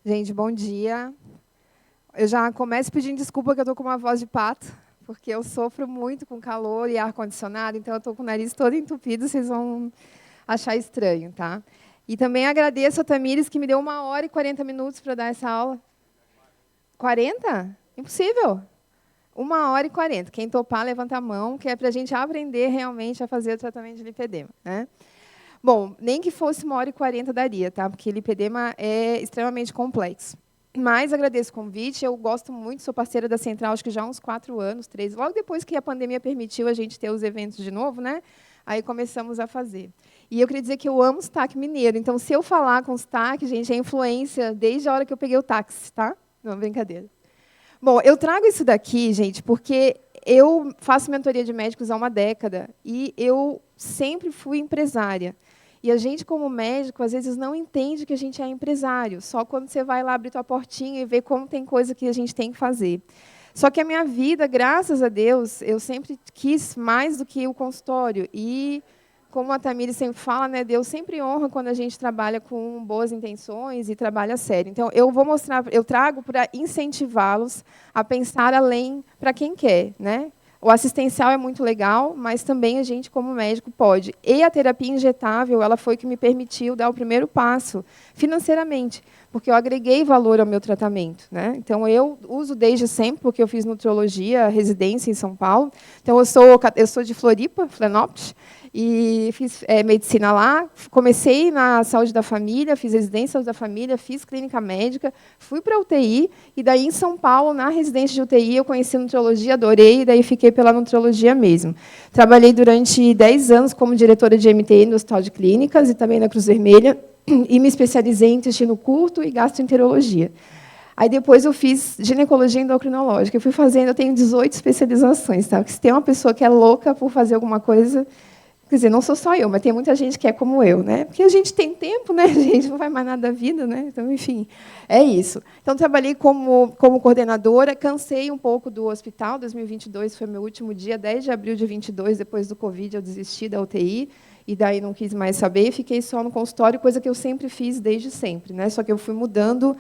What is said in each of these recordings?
Gente, bom dia. Eu já começo pedindo desculpa que eu estou com uma voz de pato, porque eu sofro muito com calor e ar-condicionado, então eu estou com o nariz todo entupido, vocês vão achar estranho, tá? E também agradeço a Tamires, que me deu 1 hora e 40 minutos para dar essa aula. 40? Impossível. 1 hora e 40. Quem topar, levanta a mão, que é para a gente aprender realmente a fazer o tratamento de lipedema, né? Bom, nem que fosse 1 hora e 40 daria, tá? Porque lipedema é extremamente complexo. Mas agradeço o convite, eu gosto muito, sou parceira da Central, acho que já há uns 4 anos, 3, logo depois que a pandemia permitiu a gente ter os eventos de novo, né? Aí começamos a fazer. E eu queria dizer que eu amo sotaque mineiro, então se eu falar com sotaque, gente, é influência desde a hora que eu peguei o táxi, tá? Não, brincadeira. Bom, eu trago isso daqui, gente, porque eu faço mentoria de médicos há uma década e eu sempre fui empresária. E a gente, como médico, às vezes não entende que a gente é empresário, só quando você vai lá abrir tua portinha e ver como tem coisa que a gente tem que fazer. Só que a minha vida, graças a Deus, eu sempre quis mais do que o consultório. E, como a Tamires sempre fala, né, Deus sempre honra quando a gente trabalha com boas intenções e trabalha sério. Então, eu vou mostrar, eu trago para incentivá-los a pensar além para quem quer, né? O assistencial é muito legal, mas também a gente, como médico, pode. E a terapia injetável, ela foi que me permitiu dar o primeiro passo financeiramente, porque eu agreguei valor ao meu tratamento, né? Então, eu uso desde sempre, porque eu fiz nutrologia, residência em São Paulo. Então, eu sou de Floripa, Florianópolis, e fiz medicina lá. Comecei na saúde da família, fiz residência em saúde da família, fiz clínica médica, fui para a UTI, e daí em São Paulo, na residência de UTI, eu conheci nutrologia, adorei, e daí fiquei pela nutrologia mesmo. Trabalhei durante 10 anos como diretora de MTI no Hospital de Clínicas e também na Cruz Vermelha, e me especializei em intestino curto e gastroenterologia. Aí depois eu fiz ginecologia endocrinológica. Eu fui fazendo, eu tenho 18 especializações, tá? Porque se tem uma pessoa que é louca por fazer alguma coisa, quer dizer, não sou só eu, mas tem muita gente que é como eu, né? Porque a gente tem tempo, né? A gente não vai mais nada da vida, né? Então, enfim, é isso. Então, trabalhei como coordenadora, cansei um pouco do hospital. 2022 foi meu último dia, 10 de abril de 22, depois do Covid, eu desisti da UTI, e daí não quis mais saber, fiquei só no consultório, coisa que eu sempre fiz desde sempre, né? Só que eu fui mudando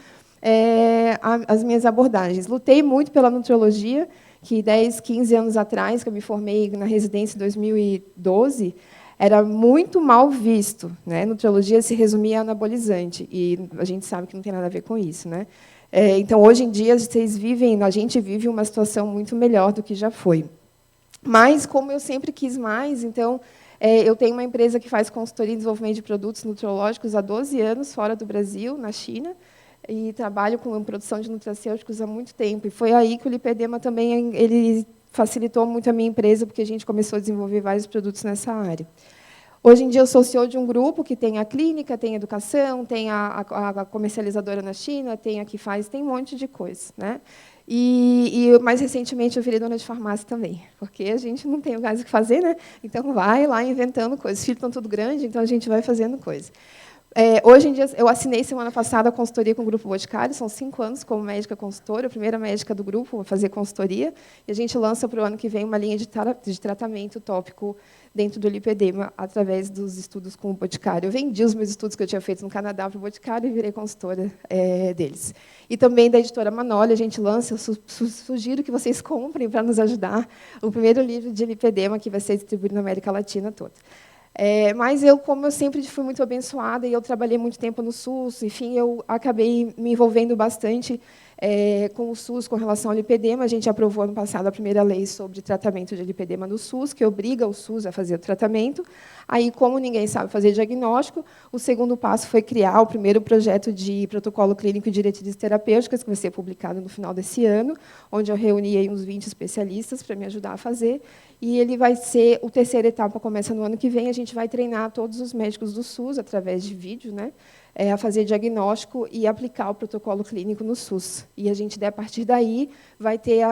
as minhas abordagens. Lutei muito pela nutrologia, que 10, 15 anos atrás, que eu me formei na residência em 2012, era muito mal visto, né? Nutrologia se resumia a anabolizante, e a gente sabe que não tem nada a ver com isso, né? Então, hoje em dia, a gente vive uma situação muito melhor do que já foi. Mas, como eu sempre quis mais, então, eu tenho uma empresa que faz consultoria e desenvolvimento de produtos nutrológicos há 12 anos, fora do Brasil, na China, e trabalho com produção de nutracêuticos há muito tempo. E foi aí que o lipedema também ele facilitou muito a minha empresa, porque a gente começou a desenvolver vários produtos nessa área. Hoje em dia, eu sou CEO de um grupo que tem a clínica, tem a educação, tem a comercializadora na China, tem a que faz, tem um monte de coisa, né? E mais recentemente, eu virei dona de farmácia também, porque a gente não tem mais o que fazer, né? Então, vai lá inventando coisas. Os filhos estão tudo grande, então a gente vai fazendo coisas. Hoje em dia, eu assinei semana passada a consultoria com o Grupo Boticário, são 5 anos como médica consultora, a primeira médica do grupo a fazer consultoria, e a gente lança para o ano que vem uma linha de tratamento tópico dentro do lipedema, através dos estudos com o Boticário. Eu vendi os meus estudos que eu tinha feito no Canadá para o Boticário e virei consultora deles. E também da editora Manoli, a gente lança, eu sugiro que vocês comprem para nos ajudar, o primeiro livro de lipedema que vai ser distribuído na América Latina toda. Mas eu, como eu sempre fui muito abençoada e eu trabalhei muito tempo no SUS, enfim, eu acabei me envolvendo bastante com o SUS com relação ao lipedema. A gente aprovou ano passado a primeira lei sobre tratamento de lipedema no SUS, que obriga o SUS a fazer o tratamento. Aí, como ninguém sabe fazer diagnóstico, o segundo passo foi criar o primeiro projeto de protocolo clínico e diretrizes terapêuticas, que vai ser publicado no final desse ano, onde eu reuni aí uns 20 especialistas para me ajudar a fazer. E ele vai ser, a terceira etapa começa no ano que vem, a gente vai treinar todos os médicos do SUS, através de vídeo, né, a fazer diagnóstico e aplicar o protocolo clínico no SUS. E a gente, a partir daí, vai ter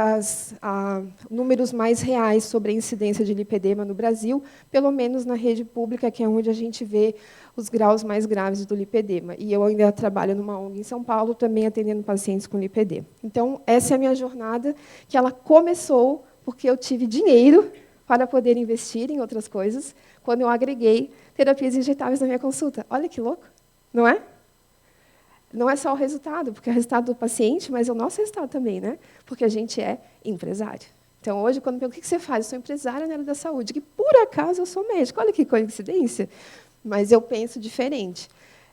números mais reais sobre a incidência de lipedema no Brasil, pelo menos na rede pública, que é onde a gente vê os graus mais graves do lipedema. E eu ainda trabalho numa ONG em São Paulo, também atendendo pacientes com lipedema. Então, essa é a minha jornada, que ela começou porque eu tive dinheiro para poder investir em outras coisas, quando eu agreguei terapias injetáveis na minha consulta. Olha que louco, não é? Não é só o resultado, porque é o resultado do paciente, mas é o nosso resultado também, né? Porque a gente é empresário. Então, hoje, quando me perguntam o que você faz, eu sou empresária na área da saúde, que, por acaso, eu sou médica. Olha que coincidência. Mas eu penso diferente.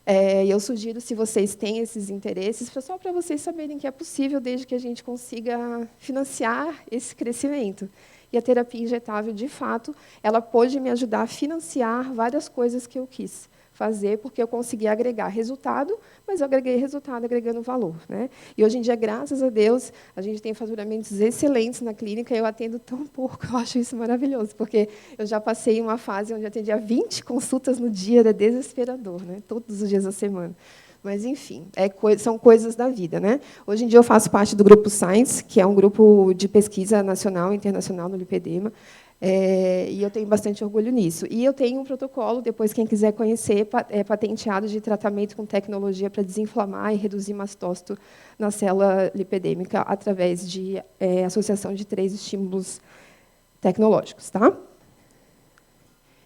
E eu sugiro, se vocês têm esses interesses, só para vocês saberem que é possível, desde que a gente consiga financiar esse crescimento. E a terapia injetável, de fato, ela pôde me ajudar a financiar várias coisas que eu quis fazer, porque eu consegui agregar resultado, mas eu agreguei resultado agregando valor, né? E hoje em dia, graças a Deus, a gente tem faturamentos excelentes na clínica, e eu atendo tão pouco, eu acho isso maravilhoso, porque eu já passei uma fase onde eu atendia 20 consultas no dia, era desesperador, né? Todos os dias da semana. Mas, enfim, são coisas da vida, né? Hoje em dia eu faço parte do Grupo Science, que é um grupo de pesquisa nacional e internacional no lipedema, e eu tenho bastante orgulho nisso. E eu tenho um protocolo, depois quem quiser conhecer, patenteado de tratamento com tecnologia para desinflamar e reduzir mastócito na célula lipedêmica através de associação de 3 estímulos tecnológicos, tá?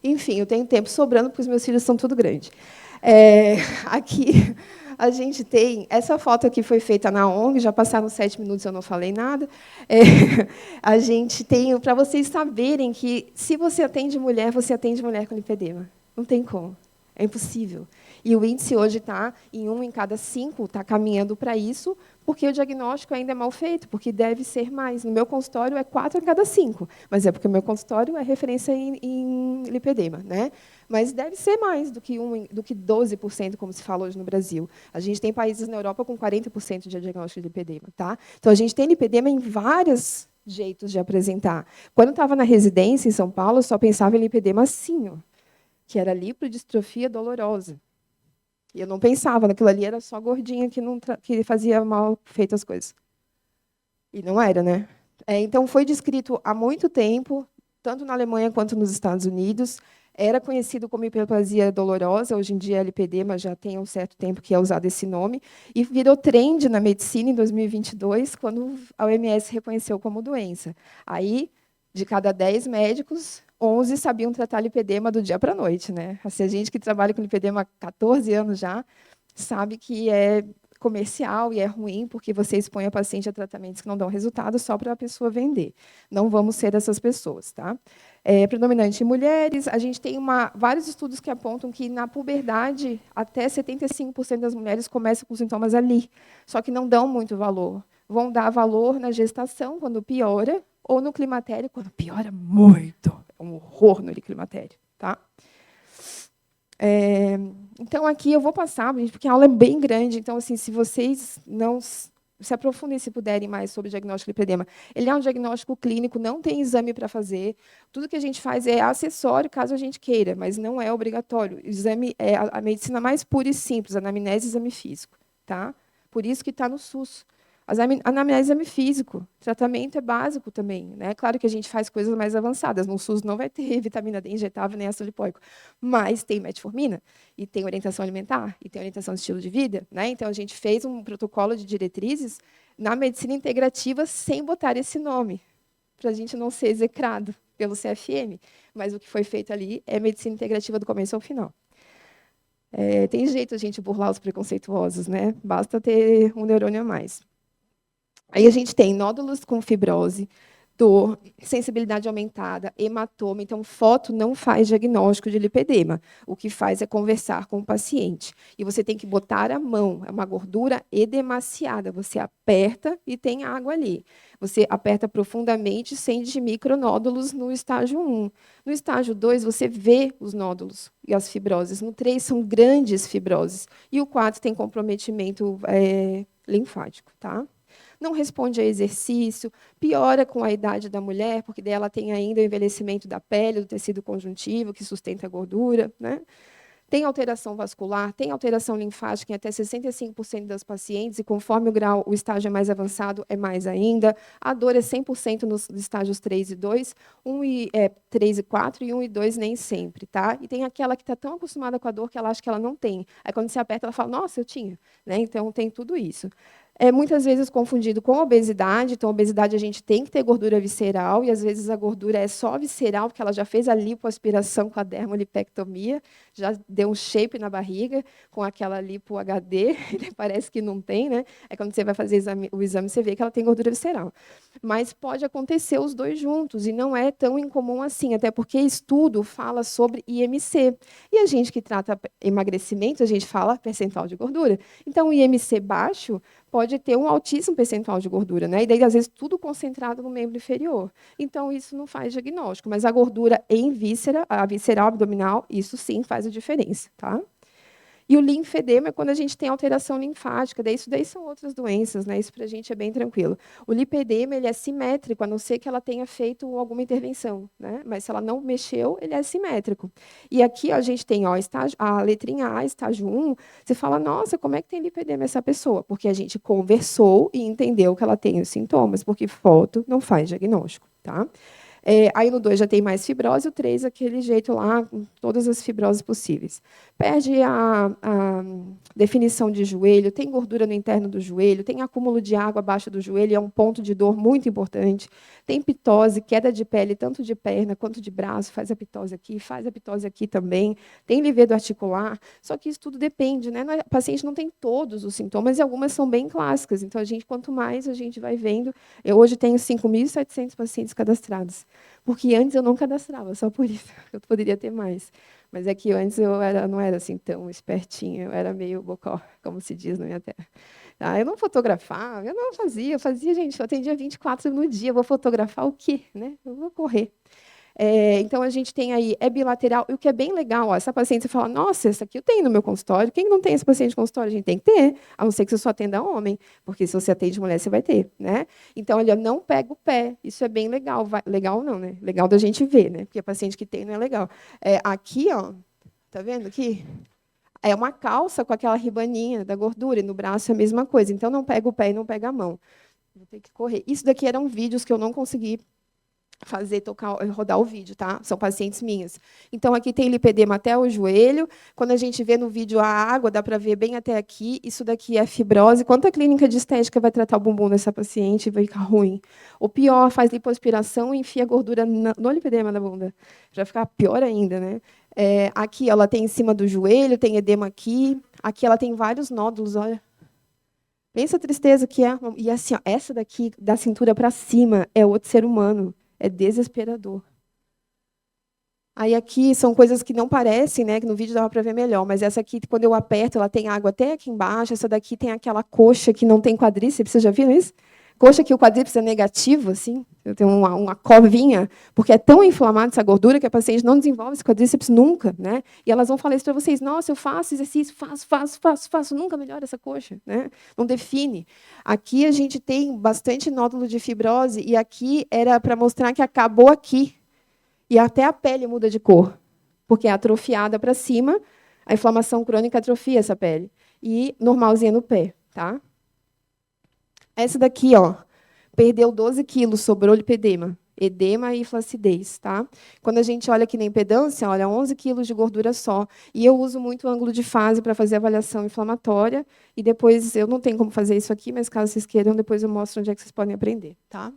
Enfim, eu tenho tempo sobrando porque os meus filhos são tudo grandes. Aqui a gente tem essa foto aqui foi feita na ONG, já passaram 7 minutos, eu não falei nada. A gente tem para vocês saberem que se você atende mulher com lipedema. Não tem como. É impossível. E o índice hoje está em 1 em cada 5, está caminhando para isso, porque o diagnóstico ainda é mal feito, porque deve ser mais. No meu consultório é 4 em cada 5, mas é porque o meu consultório é referência em lipedema, né? Mas deve ser mais do que 12%, como se fala hoje no Brasil. A gente tem países na Europa com 40% de diagnóstico de lipedema, tá? Então a gente tem lipedema em vários jeitos de apresentar. Quando eu estava na residência em São Paulo, eu só pensava em lipedema assim, ó, que era lipodistrofia dolorosa. E eu não pensava, naquilo ali era só gordinha que fazia mal feito as coisas. E não era, né? Então, foi descrito há muito tempo, tanto na Alemanha quanto nos Estados Unidos. Era conhecido como hiperplasia dolorosa, hoje em dia é lipedema, já tem um certo tempo que é usado esse nome, e virou trend na medicina em 2022, quando a OMS reconheceu como doença. Aí, de cada 10 médicos, 11 sabiam tratar lipedema do dia para a noite, né? Assim, a gente que trabalha com lipedema há 14 anos já, sabe que é comercial e é ruim, porque você expõe a paciente a tratamentos que não dão resultado só para a pessoa vender. Não vamos ser essas pessoas, tá? Predominante em mulheres, a gente tem vários estudos que apontam que, na puberdade, até 75% das mulheres começam com sintomas ali, só que não dão muito valor. Vão dar valor na gestação, quando piora, ou no climatério, quando piora muito. É um horror no climatério, tá? Então, aqui eu vou passar, porque a aula é bem grande. Então, assim, se vocês não se aprofundem, se puderem, mais sobre o diagnóstico de lipedema. Ele é um diagnóstico clínico, não tem exame para fazer. Tudo que a gente faz é acessório, caso a gente queira, mas não é obrigatório. O exame é a medicina mais pura e simples, anamnese e exame físico. Tá? Por isso que está no SUS. Anamnese e exame físico. Tratamento é básico também, né? Claro que a gente faz coisas mais avançadas. No SUS não vai ter vitamina D injetável nem ácido lipóico, mas tem metformina, e tem orientação alimentar, e tem orientação de estilo de vida, né? Então, a gente fez um protocolo de diretrizes na medicina integrativa sem botar esse nome, para a gente não ser execrado pelo CFM. Mas o que foi feito ali é medicina integrativa do começo ao final. Tem jeito a gente burlar os preconceituosos, né? Basta ter um neurônio a mais. Aí a gente tem nódulos com fibrose, dor, sensibilidade aumentada, hematoma. Então, foto não faz diagnóstico de lipedema. O que faz é conversar com o paciente. E você tem que botar a mão. É uma gordura edemaciada. Você aperta e tem água ali. Você aperta profundamente, sente micronódulos no estágio 1. No estágio 2, você vê os nódulos e as fibroses. No 3, são grandes fibroses. E o 4 tem comprometimento linfático, tá? Não responde a exercício, piora com a idade da mulher, porque daí ela tem ainda o envelhecimento da pele, do tecido conjuntivo, que sustenta a gordura, né? Tem alteração vascular, tem alteração linfática em até 65% das pacientes, e conforme o grau, o estágio é mais avançado, é mais ainda. A dor é 100% nos estágios 3 e 2, 3 e 4, e 1 e 2 nem sempre, tá? E tem aquela que está tão acostumada com a dor que ela acha que ela não tem. Aí, quando você aperta, ela fala, nossa, eu tinha. Né? Então, tem tudo isso. É muitas vezes confundido com obesidade. Então, obesidade a gente tem que ter gordura visceral, e às vezes a gordura é só visceral, porque ela já fez a lipoaspiração com a dermolipectomia, já deu um shape na barriga, com aquela lipo HD, parece que não tem, né? É quando você vai fazer o exame, você vê que ela tem gordura visceral. Mas pode acontecer os dois juntos, e não é tão incomum assim, até porque estudo fala sobre IMC. E a gente que trata emagrecimento, a gente fala percentual de gordura. Então, o IMC baixo pode ter um altíssimo percentual de gordura, né? E daí, às vezes, tudo concentrado no membro inferior. Então, isso não faz diagnóstico. Mas a gordura em víscera, a visceral abdominal, isso sim faz a diferença, tá? E o linfedema é quando a gente tem alteração linfática, daí isso daí são outras doenças, né? Isso para a gente é bem tranquilo. O lipedema ele é simétrico, a não ser que ela tenha feito alguma intervenção, né? Mas se ela não mexeu, ele é simétrico. E aqui ó, a gente tem ó, a letrinha A, estágio 1, você fala, nossa, como é que tem lipedema essa pessoa? Porque a gente conversou e entendeu que ela tem os sintomas, porque foto não faz diagnóstico, tá? Aí no 2 já tem mais fibrose, o 3 aquele jeito lá, com todas as fibroses possíveis. Perde a definição de joelho, tem gordura no interno do joelho, tem acúmulo de água abaixo do joelho, é um ponto de dor muito importante. Tem pitose, queda de pele, tanto de perna quanto de braço, faz a pitose aqui também. Tem livedo articular, só que isso tudo depende, né? O paciente não tem todos os sintomas e algumas são bem clássicas. Então, quanto mais a gente vai vendo... Eu hoje tenho 5.700 pacientes cadastrados. Porque antes eu não cadastrava, só por isso. Eu poderia ter mais. Mas é que antes eu não era assim tão espertinha, eu era meio bocó, como se diz na minha terra. Eu não fotografava, eu não fazia, gente, eu atendia 24 no dia, eu vou fotografar o quê? Né? Eu vou correr. Então, a gente tem aí, é bilateral, e o que é bem legal, ó, essa paciente, você fala, nossa, essa aqui eu tenho no meu consultório, quem não tem esse paciente no consultório? A gente tem que ter, a não ser que você só atenda homem, porque se você atende mulher, você vai ter, né? Então, olha, não pega o pé, isso é bem legal, legal não, né? Legal da gente ver, né? Porque a paciente que tem não é legal. Aqui, ó, tá vendo aqui? É uma calça com aquela ribaninha da gordura, e no braço é a mesma coisa, então não pega o pé e não pega a mão. Vou ter que correr. Isso daqui eram vídeos que eu não consegui rodar o vídeo, tá? São pacientes minhas. Então, aqui tem lipedema até o joelho. Quando a gente vê no vídeo a água, dá para ver bem até aqui. Isso daqui é fibrose. Quanta clínica de estética vai tratar o bumbum dessa paciente e vai ficar ruim? O pior, faz lipoaspiração e enfia a gordura no lipedema da bunda. Já ficar pior ainda, né? Aqui ela tem em cima do joelho, tem edema aqui. Aqui ela tem vários nódulos, olha. Pensa a tristeza que é. E assim, ó, essa daqui, da cintura para cima, é outro ser humano. É desesperador. Aí aqui são coisas que não parecem, né? Que no vídeo dava para ver melhor, mas essa aqui, quando eu aperto, ela tem água até aqui embaixo. Essa daqui tem aquela coxa que não tem quadríceps, vocês já viram isso? Coxa que o quadríceps é negativo, assim. Eu tenho uma covinha, porque é tão inflamada essa gordura que a paciente não desenvolve esse quadríceps nunca, né? E elas vão falar isso para vocês: nossa, eu faço exercício, faço, nunca melhora essa coxa, né? Não define. Aqui a gente tem bastante nódulo de fibrose e aqui era para mostrar que acabou aqui. E até a pele muda de cor, porque é atrofiada para cima, a inflamação crônica atrofia essa pele. E normalzinha no pé, tá? Essa daqui, ó, perdeu 12 quilos, sobrou lipedema, edema e flacidez, tá? Quando a gente olha aqui na impedância, olha, 11 quilos de gordura só. E eu uso muito o ângulo de fase para fazer avaliação inflamatória. E depois, eu não tenho como fazer isso aqui, mas caso vocês queiram, depois eu mostro onde é que vocês podem aprender, tá?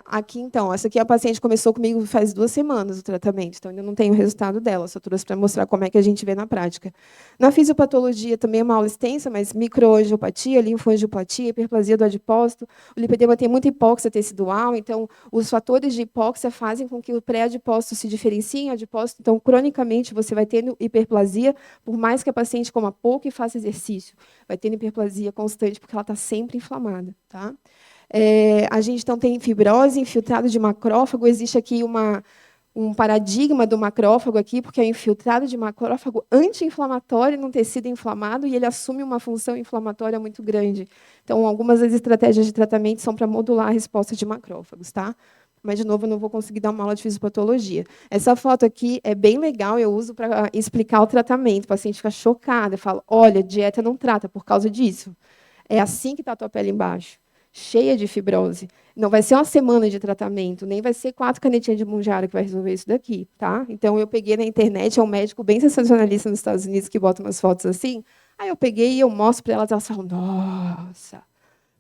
Aqui, então, essa aqui a paciente começou comigo faz 2 semanas o tratamento, então ainda não tenho o resultado dela, só trouxe para mostrar como é que a gente vê na prática. Na fisiopatologia também é uma aula extensa, mas microangiopatia, linfoangiopatia, hiperplasia do adipócito, o lipedema tem muita hipóxia tecidual, então os fatores de hipóxia fazem com que o pré-adipócito se diferencie em adipócito, então cronicamente você vai tendo hiperplasia, por mais que a paciente coma pouco e faça exercício, vai tendo hiperplasia constante, porque ela está sempre inflamada, tá? A gente então tem fibrose, infiltrado de macrófago. Existe aqui um paradigma do macrófago aqui, porque é infiltrado de macrófago anti-inflamatório num tecido inflamado e ele assume uma função inflamatória muito grande. Então, algumas das estratégias de tratamento são para modular a resposta de macrófagos, tá? Mas, de novo, eu não vou conseguir dar uma aula de fisiopatologia. Essa foto aqui é bem legal, eu uso para explicar o tratamento. O paciente fica chocado, eu falo, olha, dieta não trata por causa disso. É assim que está a tua pele embaixo, cheia de fibrose. Não vai ser uma semana de tratamento, nem vai ser 4 canetinhas de Mounjaro que vai resolver isso daqui, tá? Então, eu peguei na internet, é um médico bem sensacionalista nos Estados Unidos que bota umas fotos assim. Aí eu peguei e eu mostro para elas, elas falam, nossa,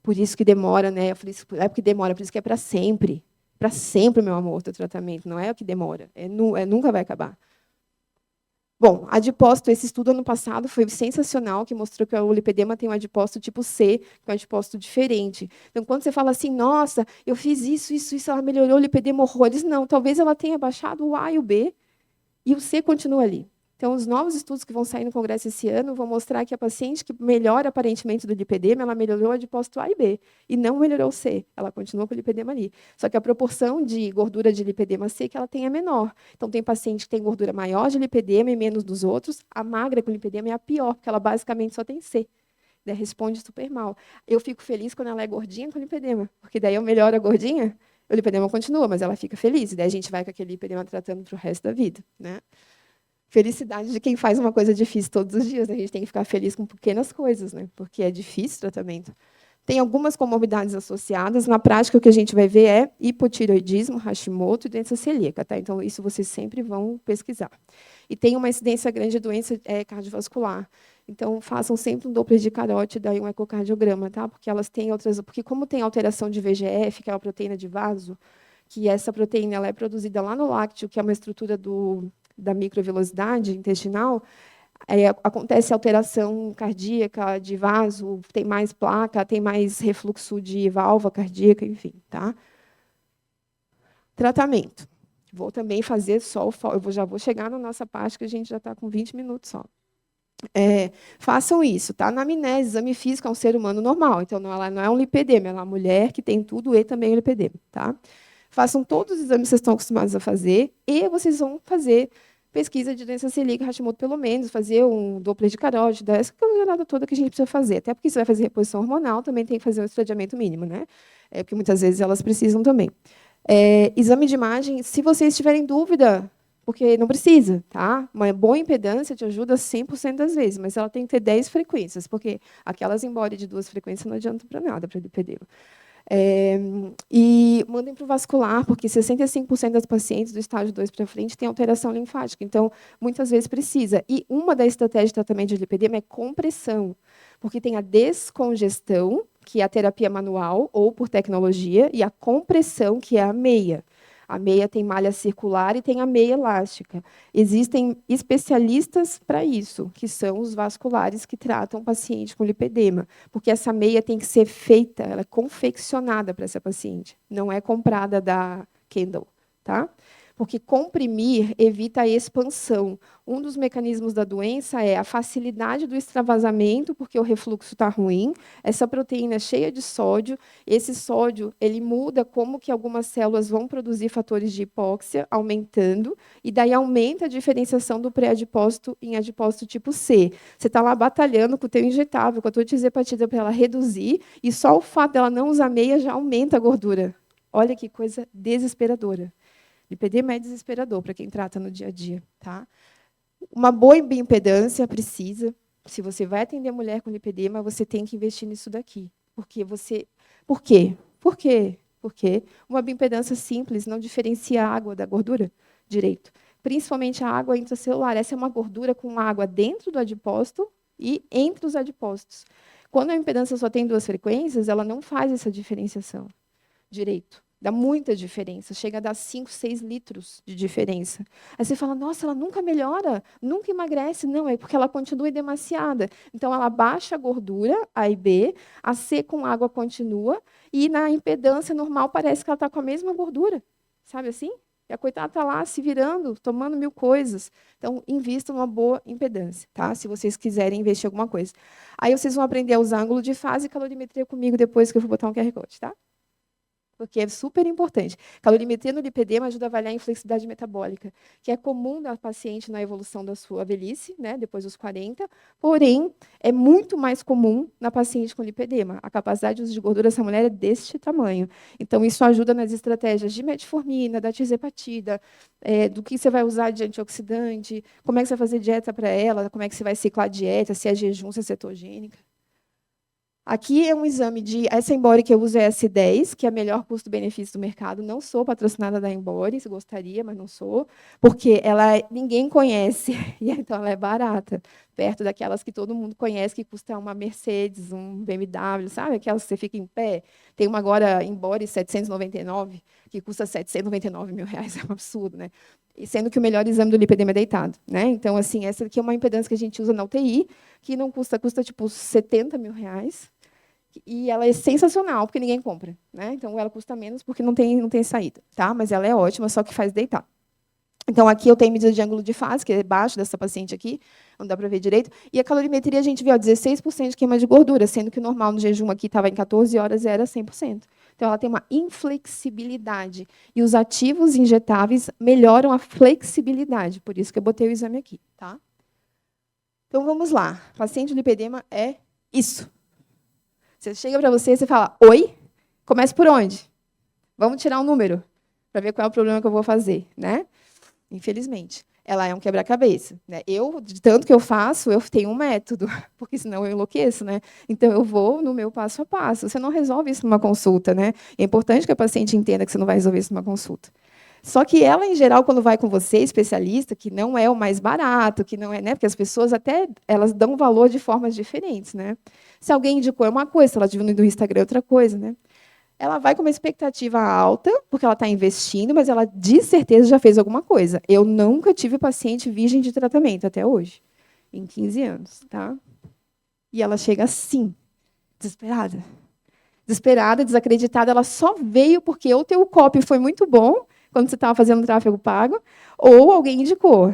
por isso que demora, né? Eu falei, é porque demora, por isso que é para sempre. Para sempre, meu amor, o teu tratamento. Não é o que demora, nunca vai acabar. Bom, adipócito, esse estudo ano passado foi sensacional, que mostrou que o lipedema tem um adipócito tipo C, que é um adipócito diferente. Então, quando você fala assim, nossa, eu fiz isso, ela melhorou o lipedema horrores. Não, talvez ela tenha baixado o A e o B, e o C continua ali. Então, os novos estudos que vão sair no congresso esse ano vão mostrar que a paciente que melhora aparentemente do lipedema, ela melhorou o adipócito A e B, e não melhorou o C. Ela continua com o lipedema ali. Só que a proporção de gordura de lipedema C que ela tem é menor. Então, tem paciente que tem gordura maior de lipedema e menos dos outros. A magra com lipedema é a pior, porque ela basicamente só tem C. Né? Responde super mal. Eu fico feliz quando ela é gordinha com lipedema, porque daí eu melhoro a gordinha, o lipedema continua, mas ela fica feliz. E daí a gente vai com aquele lipedema tratando para o resto da vida. Né? Felicidade de quem faz uma coisa difícil todos os dias. Né? A gente tem que ficar feliz com pequenas coisas, né? Porque é difícil o tratamento. Tem algumas comorbidades associadas. Na prática, o que a gente vai ver é hipotireoidismo, Hashimoto e doença celíaca. Tá? Então, isso vocês sempre vão pesquisar. E tem uma incidência grande de doença cardiovascular. Então, façam sempre um Doppler de carótida e um ecocardiograma, tá? Porque elas têm outras. Porque, como tem alteração de VEGF, que é uma proteína de vaso, que essa proteína ela é produzida lá no lácteo, que é uma estrutura da microvelocidade intestinal, acontece alteração cardíaca de vaso, tem mais placa, tem mais refluxo de válvula cardíaca, enfim, tá? Tratamento. Vou também fazer só já vou chegar na nossa parte, que a gente já está com 20 minutos só. Façam isso, tá? Anamnese, exame físico é um ser humano normal, então ela não é um lipedema, ela é uma mulher que tem tudo e também um lipedema, tá? Façam todos os exames que vocês estão acostumados a fazer e vocês vão fazer pesquisa de doença celíaca, Hashimoto, pelo menos, fazer um Doppler de carótida, essa jornada toda que a gente precisa fazer. Até porque você vai fazer reposição hormonal, também tem que fazer um estadiamento mínimo, né? Porque muitas vezes elas precisam também. Exame de imagem, se vocês tiverem dúvida, porque não precisa, tá? Uma boa impedância te ajuda 100% das vezes, mas ela tem que ter 10 frequências, porque aquelas embora de 2 frequências não adianta para nada para lipedema. E mandem para o vascular, porque 65% das pacientes do estágio 2 para frente têm alteração linfática, então, muitas vezes precisa. E uma das estratégias de tratamento de lipedema é compressão, porque tem a descongestão, que é a terapia manual ou por tecnologia, e a compressão, que é a meia. A meia tem malha circular e tem a meia elástica. Existem especialistas para isso, que são os vasculares que tratam o paciente com lipedema, porque essa meia tem que ser feita, ela é confeccionada para essa paciente, não é comprada da Kendall, tá? Porque comprimir evita a expansão. Um dos mecanismos da doença é a facilidade do extravasamento, porque o refluxo está ruim, essa proteína é cheia de sódio, esse sódio ele muda como que algumas células vão produzir fatores de hipóxia, aumentando, e daí aumenta a diferenciação do pré-adipócito em adipócito tipo C. Você está lá batalhando com o teu injetável, com a tua tisepatida para ela reduzir, e só o fato dela não usar meia já aumenta a gordura. Olha que coisa desesperadora. Lipedema é desesperador para quem trata no dia a dia. Tá? Uma boa bioimpedância precisa. Se você vai atender mulher com lipedema, você tem que investir nisso daqui. Por quê? Por quê? Porque uma bioimpedância simples não diferencia a água da gordura direito. Principalmente a água intracelular. Essa é uma gordura com água dentro do adipócito e entre os adipócitos. Quando a impedância só tem 2 frequências, ela não faz essa diferenciação direito. Dá muita diferença, chega a dar 5, 6 litros de diferença. Aí você fala, nossa, ela nunca melhora, nunca emagrece. Não, é porque ela continua demasiada. Então, ela baixa a gordura, A e B, a C com água continua, e na impedância normal parece que ela está com a mesma gordura. Sabe assim? E a coitada está lá se virando, tomando 1000 coisas. Então, invista numa boa impedância, tá? Se vocês quiserem investir em alguma coisa. Aí vocês vão aprender a usar ângulo de fase e calorimetria comigo depois que eu vou botar um QR Code, tá? Porque é super importante. Calorimetria no lipedema ajuda a avaliar a inflexibilidade metabólica, que é comum da paciente na evolução da sua velhice, né, depois dos 40, porém, é muito mais comum na paciente com lipedema. A capacidade de uso de gordura dessa mulher é deste tamanho. Então, isso ajuda nas estratégias de metformina, da tirzepatida, do que você vai usar de antioxidante, como é que você vai fazer dieta para ela, como é que você vai ciclar a dieta, se é jejum, se é cetogênica. Aqui é um exame de... Essa Embody que eu uso é S10, que é a melhor custo-benefício do mercado. Não sou patrocinada da Embody, se gostaria, mas não sou, porque ninguém conhece, e então ela é barata. perto daquelas que todo mundo conhece, que custa uma Mercedes, um BMW, sabe? Aquelas que você fica em pé. Tem uma agora, Embore 799, que custa R$ 799.000. É um absurdo, né? E sendo que o melhor exame do lipedema é deitado, né? Então, assim, essa aqui é uma impedância que a gente usa na UTI, que não custa tipo R$ 70.000. E ela é sensacional, porque ninguém compra, né? Então, ela custa menos porque não tem saída, tá? Mas ela é ótima, só que faz deitar. Então, aqui eu tenho medida de ângulo de fase, que é baixo dessa paciente aqui, não dá para ver direito. E a calorimetria, a gente viu, 16% de queima de gordura, sendo que o normal no jejum aqui estava em 14 horas e era 100%. Então, ela tem uma inflexibilidade. E os ativos injetáveis melhoram a flexibilidade, por isso que eu botei o exame aqui, tá? Então, vamos lá. Paciente de lipedema é isso. Você chega para você e fala, oi, começa por onde? Vamos tirar um número, para ver qual é o problema que eu vou fazer, né? Infelizmente. Ela é um quebra-cabeça, né? De tanto que eu faço, eu tenho um método, porque senão eu enlouqueço, né? Então, eu vou no meu passo a passo. Você não resolve isso numa consulta, né? É importante que a paciente entenda que você não vai resolver isso numa consulta. Só que ela, em geral, quando vai com você, especialista, que não é o mais barato, que não é, né? Porque as pessoas até elas dão valor de formas diferentes, né? Se alguém indicou é uma coisa, se ela diminuiu do Instagram é outra coisa, né? Ela vai com uma expectativa alta, porque ela está investindo, mas ela, de certeza, já fez alguma coisa. Eu nunca tive paciente virgem de tratamento, até hoje, em 15 anos. Tá? E ela chega assim, desesperada. Desesperada, desacreditada. Ela só veio porque o teu copy foi muito bom, quando você estava fazendo tráfego pago, ou alguém indicou.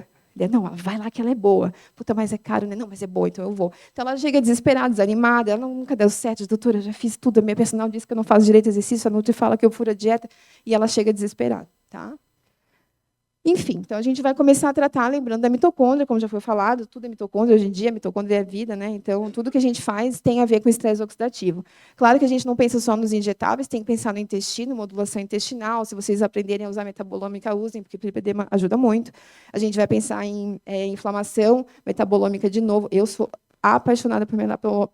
Não, vai lá que ela é boa. Puta, mas é caro, né? Não, mas é boa, então eu vou. Então ela chega desesperada, desanimada, ela nunca deu certo, doutora, eu já fiz tudo, a minha personal disse que eu não faço direito exercício, a Nutri fala que eu furo a dieta, e ela chega desesperada, tá? Enfim, então a gente vai começar a tratar, lembrando da mitocôndria, como já foi falado, tudo é mitocôndria hoje em dia, mitocôndria é vida, né? Então, tudo que a gente faz tem a ver com estresse oxidativo. Claro que a gente não pensa só nos injetáveis, tem que pensar no intestino, modulação intestinal. Se vocês aprenderem a usar metabolômica, usem, porque o lipedema ajuda muito. A gente vai pensar em inflamação metabolômica de novo. Eu sou apaixonada por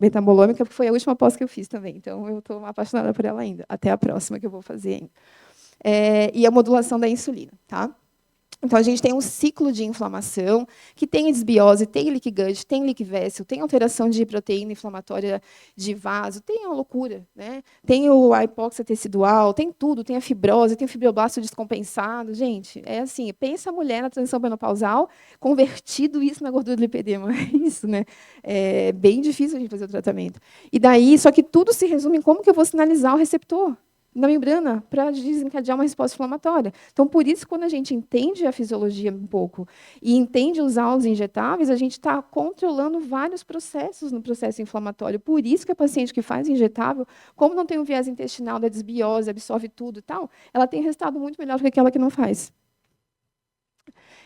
metabolômica, porque foi a última pós que eu fiz também. Então, eu estou apaixonada por ela ainda, até a próxima que eu vou fazer ainda. E a modulação da insulina, tá? Então, a gente tem um ciclo de inflamação que tem desbiose, tem leaky gut, tem leaky vessel, tem alteração de proteína inflamatória de vaso, tem a loucura, né? Tem a hipóxia tecidual, tem tudo, tem a fibrose, tem o fibroblasto descompensado. Gente, é assim, pensa a mulher na transição menopausal, convertido isso na gordura do lipedema. É isso, né? É bem difícil a gente fazer o tratamento. E daí, só que tudo se resume em como que eu vou sinalizar o receptor na membrana para desencadear uma resposta inflamatória. Então, por isso, quando a gente entende a fisiologia um pouco e entende usar os injetáveis, a gente está controlando vários processos no processo inflamatório. Por isso que a paciente que faz injetável, como não tem um viés intestinal da desbiose, absorve tudo e tal, ela tem resultado muito melhor do que aquela que não faz.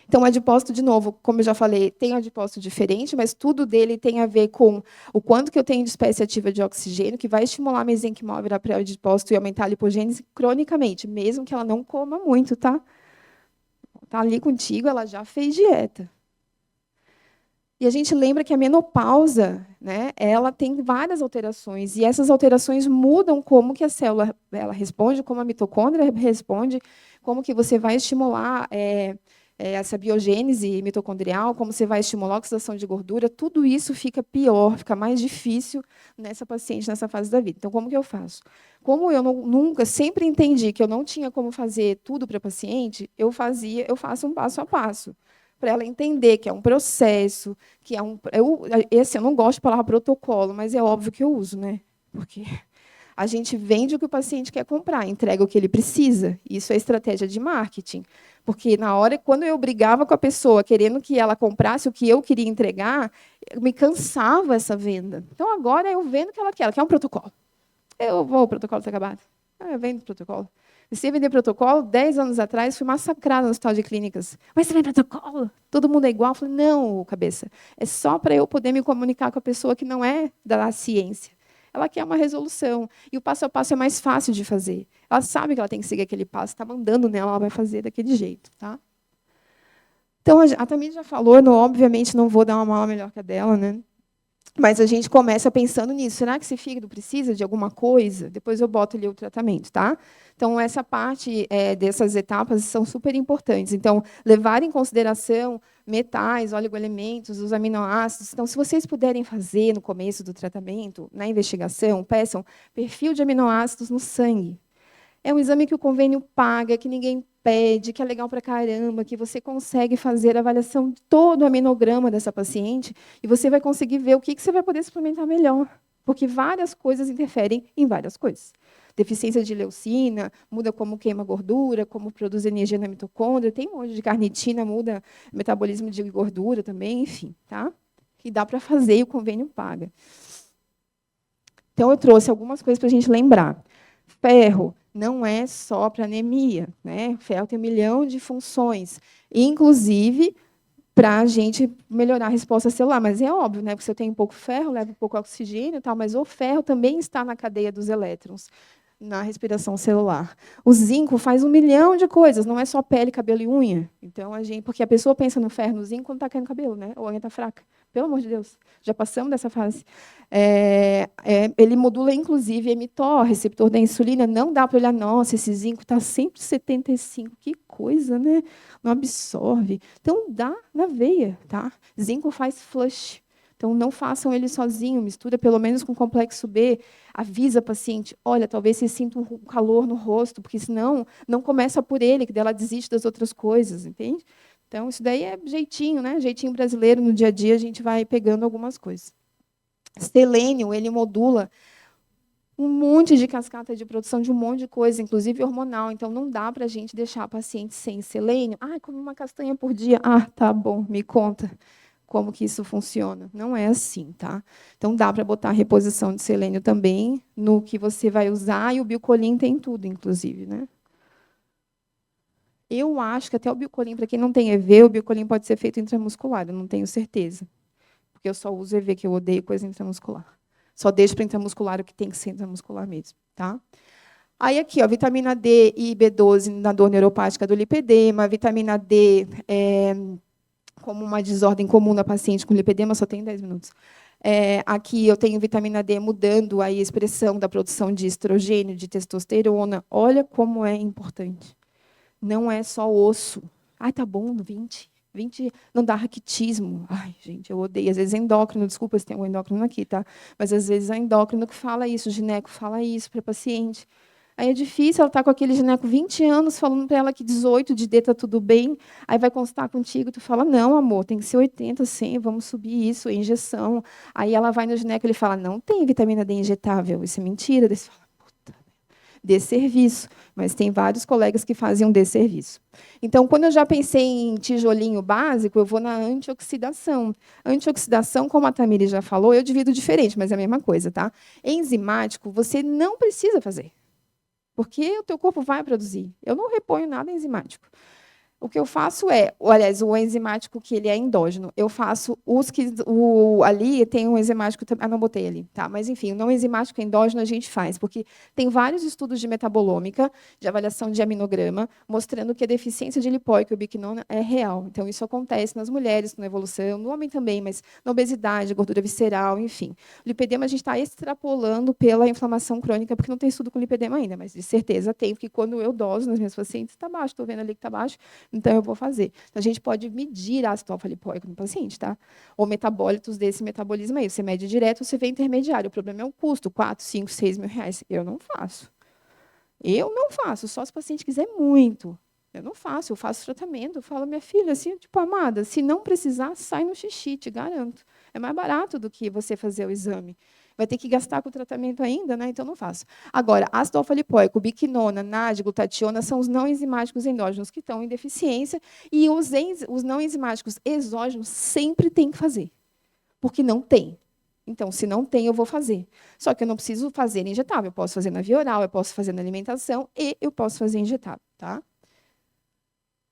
Então, o adipócito, de novo, como eu já falei, tem um adipócito diferente, mas tudo dele tem a ver com o quanto que eu tenho de espécie ativa de oxigênio, que vai estimular a mesenquimal a virar pré-adipócito e aumentar a lipogênese cronicamente, mesmo que ela não coma muito, tá? Tá ali contigo, ela já fez dieta. E a gente lembra que a menopausa, né, ela tem várias alterações, e essas alterações mudam como que a célula ela responde, como a mitocôndria responde, como que você vai estimular essa biogênese mitocondrial, como você vai estimular a oxidação de gordura, tudo isso fica pior, fica mais difícil nessa paciente, nessa fase da vida. Então, como que eu faço? Como eu nunca, sempre entendi que eu não tinha como fazer tudo para a paciente, eu faço um passo a passo, para ela entender que é um processo, que é eu não gosto de falar protocolo, mas é óbvio que eu uso, né? Porque a gente vende o que o paciente quer comprar, entrega o que ele precisa. Isso é estratégia de marketing. Porque quando eu brigava com a pessoa, querendo que ela comprasse o que eu queria entregar, me cansava essa venda. Então, agora eu vendo o que ela quer um protocolo. O protocolo está acabado. Eu vendo protocolo. Se vender protocolo, 10 anos atrás, fui massacrada no hospital de clínicas. Mas você vende protocolo? Todo mundo é igual? Eu falei, não, cabeça. É só para eu poder me comunicar com a pessoa que não é da ciência. Ela quer uma resolução. E o passo a passo é mais fácil de fazer. Ela sabe que ela tem que seguir aquele passo, está mandando nela, ela vai fazer daquele jeito. Tá? Então, a Tamir já falou, obviamente não vou dar uma mala melhor que a dela, né? Mas a gente começa pensando nisso. Será que esse fígado precisa de alguma coisa? Depois eu boto ali o tratamento, tá? Então, essa parte dessas etapas são super importantes. Então, levar em consideração metais, oligoelementos, os aminoácidos. Então, se vocês puderem fazer no começo do tratamento, na investigação, peçam perfil de aminoácidos no sangue. É um exame que o convênio paga, que ninguém pede, que é legal para caramba, que você consegue fazer a avaliação de todo o aminograma dessa paciente e você vai conseguir ver o que você vai poder suplementar melhor. Porque várias coisas interferem em várias coisas. Deficiência de leucina, muda como queima gordura, como produz energia na mitocôndria, tem um monte de carnitina, muda o metabolismo de gordura também, enfim. Tá? E dá para fazer e o convênio paga. Então, eu trouxe algumas coisas para a gente lembrar. Ferro não é só para anemia, né? Ferro tem 1 milhão de funções, inclusive para a gente melhorar a resposta celular. Mas é óbvio, né? Porque se eu tenho pouco ferro, levo pouco oxigênio, tal, mas o ferro também está na cadeia dos elétrons, na respiração celular. O zinco faz 1 milhão de coisas, não é só pele, cabelo e unha. Então, porque a pessoa pensa no ferro, no zinco, quando está caindo cabelo, né? Ou a unha está fraca. Pelo amor de Deus, já passamos dessa fase. Ele modula, inclusive, mTOR, receptor da insulina. Não dá para olhar, nossa, esse zinco está sempre 75, que coisa, né? Não absorve. Então, dá na veia, tá? Zinco faz flush. Então, não façam ele sozinho, mistura pelo menos com complexo B, avisa a paciente, olha, talvez você sinta um calor no rosto, porque senão não começa por ele, que dela desiste das outras coisas, entende? Então, isso daí é jeitinho, né? Jeitinho brasileiro, no dia a dia a gente vai pegando algumas coisas. Selênio, ele modula um monte de cascata de produção de um monte de coisa, inclusive hormonal. Então, não dá para a gente deixar a paciente sem selênio. Ah, come uma castanha por dia. Ah, tá bom, me conta como que isso funciona. Não é assim, tá? Então, dá para botar a reposição de selênio também no que você vai usar, e o Biocolin tem tudo, inclusive, né? Eu acho que até o Biocolin, para quem não tem EV, o Biocolin pode ser feito intramuscular, eu não tenho certeza. Porque eu só uso EV, que eu odeio coisa intramuscular. Só deixo para intramuscular o que tem que ser intramuscular mesmo, tá? Aí, aqui, ó, vitamina D e B12 na dor neuropática do lipedema, vitamina D como uma desordem comum na paciente com lipedema, só tem 10 minutos. Aqui eu tenho vitamina D mudando a expressão da produção de estrogênio, de testosterona. Olha como é importante. Não é só osso. Ai, tá bom, 20 não dá raquitismo. Ai, gente, eu odeio. Às vezes é endócrino, desculpa se tem um endócrino aqui, tá? Mas às vezes é endócrino que fala isso, o gineco fala isso para a paciente. Aí é difícil, ela está com aquele gineco 20 anos, falando para ela que 18 de D está tudo bem, aí vai consultar contigo, tu fala, não, amor, tem que ser 80, 100, vamos subir isso, é injeção. Aí ela vai no gineco, ele fala, não tem vitamina D injetável, isso é mentira. Daí você fala, puta, desserviço. Mas tem vários colegas que fazem um desserviço. Então, quando eu já pensei em tijolinho básico, eu vou na antioxidação. Antioxidação, como a Tamiri já falou, eu divido diferente, mas é a mesma coisa, tá? Enzimático, você não precisa fazer. Porque o teu corpo vai produzir. Eu não reponho nada enzimático. O que eu faço aliás, o enzimático que ele é endógeno, eu faço os que ali tem um enzimático, não botei ali, tá? Mas enfim, o não enzimático endógeno a gente faz, porque tem vários estudos de metabolômica, de avaliação de aminograma, mostrando que a deficiência de lipóico e biquinona é real. Então isso acontece nas mulheres na evolução, no homem também, mas na obesidade, gordura visceral, enfim. O lipedema a gente está extrapolando pela inflamação crônica, porque não tem estudo com lipedema ainda, mas de certeza tem, porque quando eu doso nas minhas pacientes, está baixo, estou vendo ali que está baixo. Então, eu vou fazer. Então, a gente pode medir ácido alfa-lipoico no paciente, tá? Ou metabólitos desse metabolismo aí. Você mede direto, você vê intermediário. O problema é o custo, 4, 5, 6 mil reais. Eu não faço. Eu não faço, só se o paciente quiser muito. Eu não faço, eu faço tratamento. Eu falo, minha filha, assim, tipo, amada, se não precisar, sai no xixi, te garanto. É mais barato do que você fazer o exame. Vai ter que gastar com o tratamento ainda, né? Então, não faço. Agora, ácido alfa-lipoico, biquinona, NAD, glutationa, são os não enzimáticos endógenos que estão em deficiência, e os não enzimáticos exógenos sempre tem que fazer, porque não tem. Então, se não tem, eu vou fazer. Só que eu não preciso fazer injetável. Eu posso fazer na via oral, eu posso fazer na alimentação e eu posso fazer injetável, tá?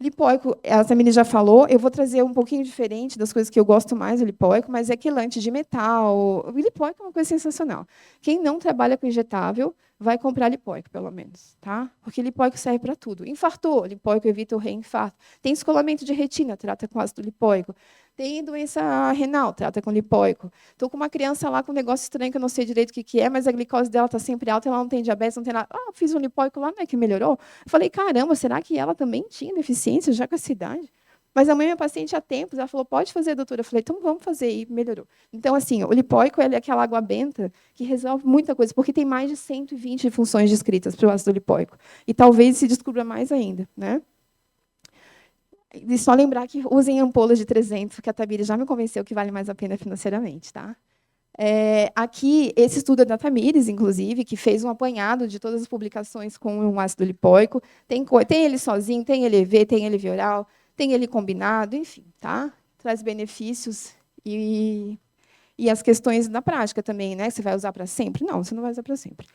Lipóico, a Tamiri já falou, eu vou trazer um pouquinho diferente das coisas que eu gosto mais do lipóico, mas é quelante de metal. O lipóico é uma coisa sensacional. Quem não trabalha com injetável, vai comprar lipóico, pelo menos, tá? Porque lipóico serve para tudo. Infartou, lipóico evita o reinfarto. Tem descolamento de retina, trata com ácido lipóico. Tem doença renal, trata com lipóico. Estou com uma criança lá com um negócio estranho que eu não sei direito o que é, mas a glicose dela está sempre alta, ela não tem diabetes, não tem nada. Ah, fiz um lipóico lá, não é que melhorou? Eu falei, caramba, será que ela também tinha deficiência já com essa idade? Mas a mãe, minha paciente, há tempos, ela falou, pode fazer, doutora? Eu falei, então vamos fazer, e melhorou. Então, assim, o lipóico é aquela água benta que resolve muita coisa, porque tem mais de 120 funções descritas para o ácido lipóico. E talvez se descubra mais ainda, né? E só lembrar que usem ampolas de 300, porque a Tamires já me convenceu que vale mais a pena financeiramente. Tá? Aqui, esse estudo é da Tamires, inclusive, que fez um apanhado de todas as publicações com um ácido lipóico. Tem ele sozinho, tem ele EV, tem ele via oral, tem ele combinado, enfim. Tá? Traz benefícios e as questões na prática também. Né? Você vai usar para sempre? Não, você não vai usar para sempre.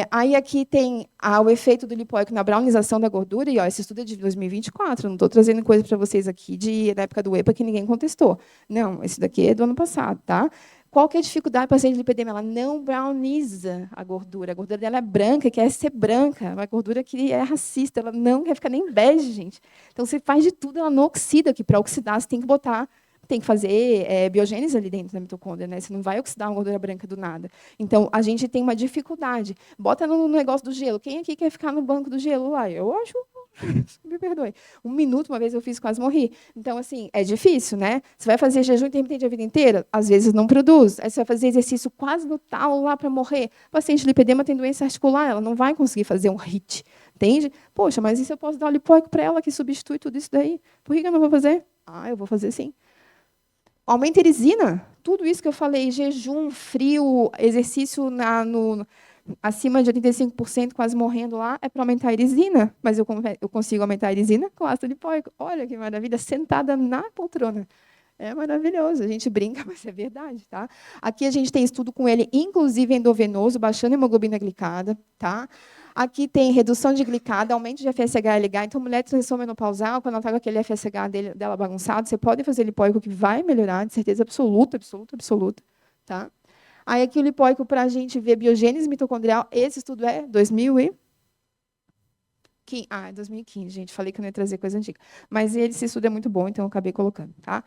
Aí aqui tem o efeito do lipóico na brownização da gordura, e esse estudo é de 2024, não estou trazendo coisa para vocês aqui da época do EPA que ninguém contestou. Não, esse daqui é do ano passado. Tá? Qual que é a dificuldade para a paciente de lipedema? Ela não browniza a gordura dela é branca, quer ser branca, uma gordura que é racista, ela não quer ficar nem bege, gente. Então, você faz de tudo, ela não oxida, que para oxidar você tem que fazer biogênese ali dentro da mitocôndria, né? Você não vai oxidar uma gordura branca do nada. Então, a gente tem uma dificuldade. Bota no negócio do gelo. Quem aqui quer ficar no banco do gelo lá? Eu acho... Me perdoe. 1 minuto, uma vez eu fiz, quase morri. Então, assim, é difícil, né? Você vai fazer jejum intermitente a vida inteira? Às vezes não produz. Aí você vai fazer exercício quase no talo lá para morrer. O paciente de lipedema tem doença articular, ela não vai conseguir fazer um HIIT. Entende? Poxa, mas e se eu posso dar um lipóico para ela que substitui tudo isso daí? Por que eu não vou fazer? Ah, eu vou fazer sim. Aumenta a erisina. Tudo isso que eu falei, jejum, frio, exercício acima de 85%, quase morrendo lá, é para aumentar a erisina. Mas eu consigo aumentar a erisina com ácido lipóico. Olha que maravilha, sentada na poltrona. É maravilhoso. A gente brinca, mas é verdade. Tá? Aqui a gente tem estudo com ele, inclusive endovenoso, baixando a hemoglobina glicada. Tá? Aqui tem redução de glicada, aumento de FSH-LH. Então, mulher de transição menopausal, quando ela está com aquele FSH dela bagunçado, você pode fazer lipóico que vai melhorar, de certeza absoluta, absoluta, absoluta. Tá? Aí, aqui o lipóico, para a gente ver biogênese mitocondrial, esse estudo é 2015, 2015, gente. Falei que eu não ia trazer coisa antiga. Mas esse estudo é muito bom, então eu acabei colocando. Tá?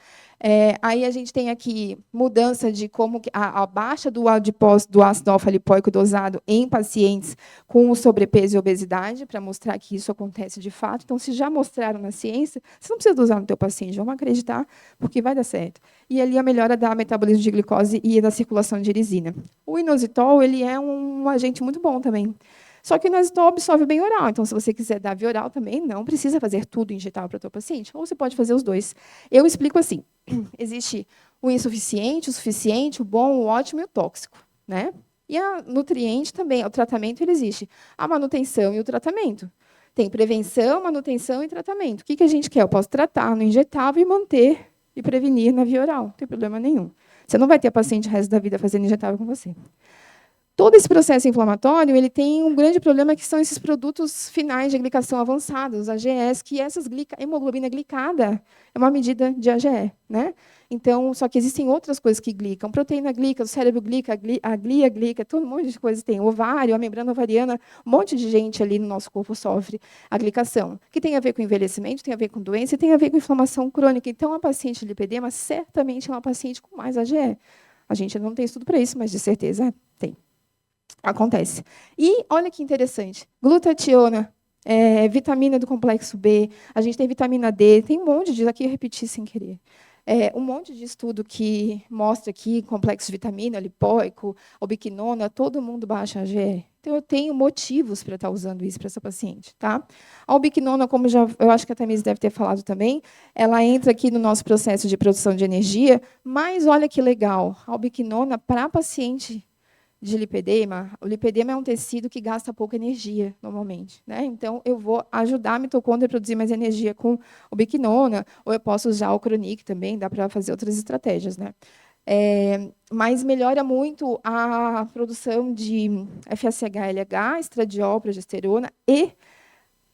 Aí a gente tem aqui mudança de como a baixa do adipose do ácido alfa-lipóico dosado em pacientes com sobrepeso e obesidade, para mostrar que isso acontece de fato. Então, se já mostraram na ciência, você não precisa usar no teu paciente, vamos acreditar, porque vai dar certo. E ali a melhora da metabolismo de glicose e da circulação de erisina. O inositol, ele é um agente muito bom também. Só que o inositol absorve bem oral. Então, se você quiser dar via oral também, não precisa fazer tudo injetável para o teu paciente. Ou você pode fazer os dois. Eu explico assim. Existe o insuficiente, o suficiente, o bom, o ótimo e o tóxico. Né? E a nutriente também. O tratamento, ele existe. A manutenção e o tratamento. Tem prevenção, manutenção e tratamento. O que a gente quer? Eu posso tratar no injetável e manter e prevenir na via oral. Não tem problema nenhum. Você não vai ter paciente o resto da vida fazendo injetável com você. Todo esse processo inflamatório ele tem um grande problema, que são esses produtos finais de glicação avançada, os AGEs, que hemoglobina glicada é uma medida de AGE. Né? Então, só que existem outras coisas que glicam. Proteína glica, o cérebro glica, a glia glica, todo um monte de coisas tem. O ovário, a membrana ovariana, um monte de gente ali no nosso corpo sofre a glicação, que tem a ver com envelhecimento, tem a ver com doença e tem a ver com inflamação crônica. Então, a paciente de lipedema certamente é uma paciente com mais AGE. A gente não tem estudo para isso, mas de certeza tem. Acontece. E olha que interessante, glutationa, vitamina do complexo B, a gente tem vitamina D, tem um monte de, aqui eu repeti sem querer, um monte de estudo que mostra aqui complexo de vitamina, lipóico, ubiquinona, todo mundo baixa AGE. Então, eu tenho motivos para estar usando isso para essa paciente. Tá? A ubiquinona, como eu acho que a Tamires deve ter falado também, ela entra aqui no nosso processo de produção de energia, mas olha que legal, a ubiquinona para paciente de lipedema, o lipedema é um tecido que gasta pouca energia, normalmente. Né? Então, eu vou ajudar a mitocôndria a produzir mais energia com ubiquinona, ou eu posso usar o Chronic também, dá para fazer outras estratégias. Né? Mas melhora muito a produção de FSH-LH, estradiol, progesterona e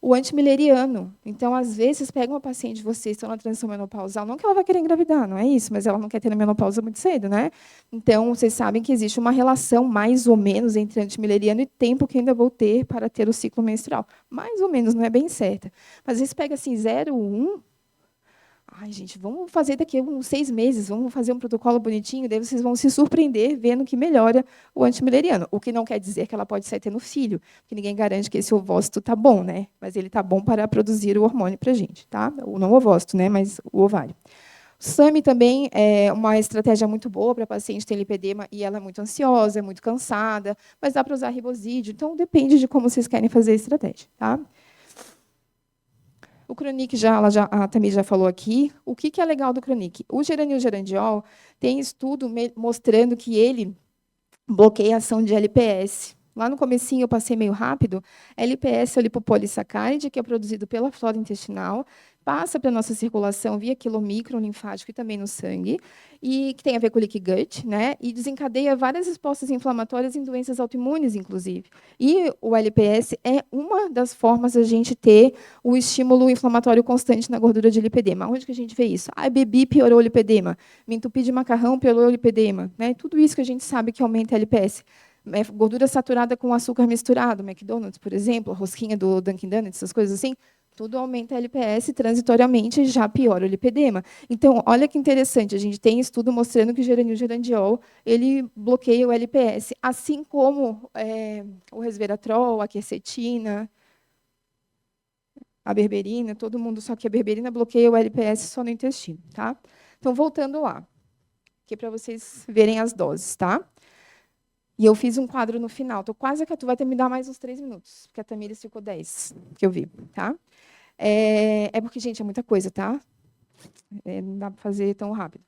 o antimileriano. Então, às vezes, pega uma paciente de vocês, estão na transição menopausal, não que ela vai querer engravidar, não é isso, mas ela não quer ter a menopausa muito cedo, né? Então, vocês sabem que existe uma relação, mais ou menos, entre antimileriano e tempo que ainda vou ter para ter o ciclo menstrual. Mais ou menos, não é bem certa. Mas às vezes pega assim, 0,1, Ai, gente, vamos fazer daqui a uns 6 meses, vamos fazer um protocolo bonitinho, daí vocês vão se surpreender vendo que melhora o antimileriano. O que não quer dizer que ela pode sair tendo filho, porque ninguém garante que esse ovócito está bom, né? Mas ele está bom para produzir o hormônio para a gente, tá? O não ovócito, né? Mas o ovário. O SAMI também é uma estratégia muito boa para paciente que tem lipedema e ela é muito ansiosa, é muito cansada, mas dá para usar ribosídeo, então depende de como vocês querem fazer a estratégia, tá? O Chronic, a Tamir já falou aqui. O que é legal do Chronic? O geranil-gerandiol tem estudo mostrando que ele bloqueia a ação de LPS. Lá no comecinho eu passei meio rápido. LPS é o lipopolissacáride, que é produzido pela flora intestinal, passa para a nossa circulação via quilomicron linfático e também no sangue, e que tem a ver com o leaky gut, né? E desencadeia várias respostas inflamatórias em doenças autoimunes, inclusive. E o LPS é uma das formas da gente ter o estímulo inflamatório constante na gordura de lipedema. Onde que a gente vê isso? Ah, bebi, piorou o lipedema. Me entupi de macarrão, piorou o lipedema. Né? Tudo isso que a gente sabe que aumenta LPS. Gordura saturada com açúcar misturado, McDonald's, por exemplo, a rosquinha do Dunkin' Donuts, essas coisas assim, tudo aumenta a LPS transitoriamente e já piora o lipedema. Então, olha que interessante, a gente tem estudo mostrando que o geranil-gerandiol ele bloqueia o LPS, assim como o resveratrol, a quercetina, a berberina, todo mundo, só que a berberina bloqueia o LPS só no intestino, tá? Então, voltando lá, aqui para vocês verem as doses, tá? E eu fiz um quadro no final. Tô quase que tu vai ter que me dar mais uns 3 minutos, porque a Tamires ficou 10, que eu vi, tá? É porque, gente, é muita coisa, tá? Não dá para fazer tão rápido.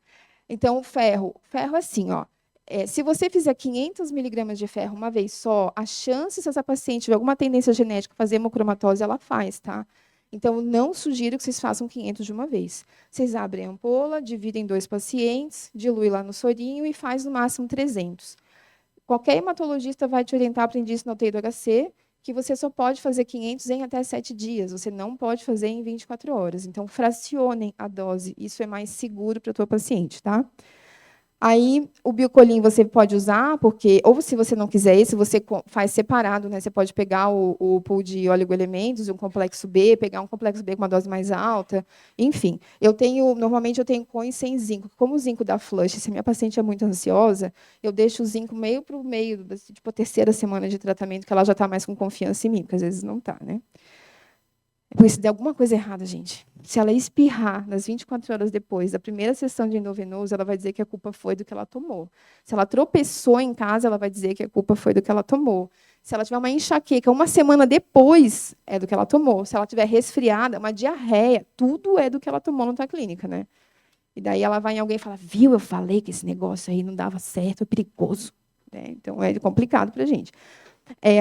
Então, o ferro. Ferro é assim, ó. Se você fizer 500 miligramas de ferro uma vez só, a chance, se essa paciente tiver alguma tendência genética a fazer hemocromatose, ela faz, tá? Então, não sugiro que vocês façam 500 de uma vez. Vocês abrem a ampola, dividem em 2 pacientes, dilui lá no sorinho e faz no máximo 300. Qualquer hematologista vai te orientar para indício na UTI do HC, que você só pode fazer 500 em até 7 dias. Você não pode fazer em 24 horas. Então, fracionem a dose. Isso é mais seguro para a tua paciente, tá? Aí, o Biocolin você pode usar, porque, ou se você não quiser esse, você faz separado, né? Você pode pegar o pool de oligoelementos, um complexo B, pegar um complexo B com uma dose mais alta, enfim. Normalmente eu tenho com e sem zinco. Como o zinco dá flush, se a minha paciente é muito ansiosa, eu deixo o zinco meio para o meio, tipo a terceira semana de tratamento, que ela já está mais com confiança em mim, porque às vezes não está, né? Porque se der alguma coisa errada, gente, se ela espirrar nas 24 horas depois da primeira sessão de endovenoso, ela vai dizer que a culpa foi do que ela tomou. Se ela tropeçou em casa, ela vai dizer que a culpa foi do que ela tomou. Se ela tiver uma enxaqueca uma semana depois, é do que ela tomou. Se ela tiver resfriada, uma diarreia, tudo é do que ela tomou na tua clínica, né? E daí ela vai em alguém e fala, viu, eu falei que esse negócio aí não dava certo, é perigoso. Então, é complicado para a gente.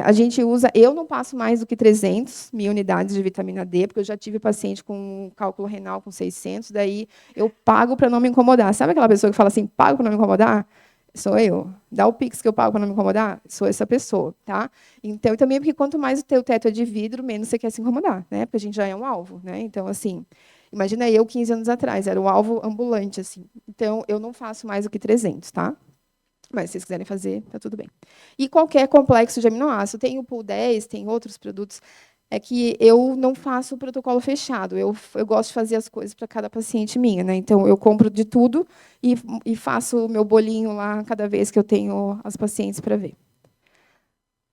A gente usa, eu não passo mais do que 300.000 unidades de vitamina D, porque eu já tive paciente com cálculo renal com 600, daí eu pago para não me incomodar. Sabe aquela pessoa que fala assim, pago para não me incomodar? Sou eu. Dá o Pix que eu pago para não me incomodar? Sou essa pessoa, tá? Então, também porque quanto mais o teu teto é de vidro, menos você quer se incomodar, né? Porque a gente já é um alvo, né? Então, assim, imagina eu 15 anos atrás, era um alvo ambulante, assim. Então, eu não faço mais do que 300, tá? Mas se vocês quiserem fazer, está tudo bem. E qualquer complexo de aminoácido, tem o Pool 10, tem outros produtos, é que eu não faço o protocolo fechado, eu gosto de fazer as coisas para cada paciente minha, né? Então, eu compro de tudo e faço o meu bolinho lá cada vez que eu tenho as pacientes para ver.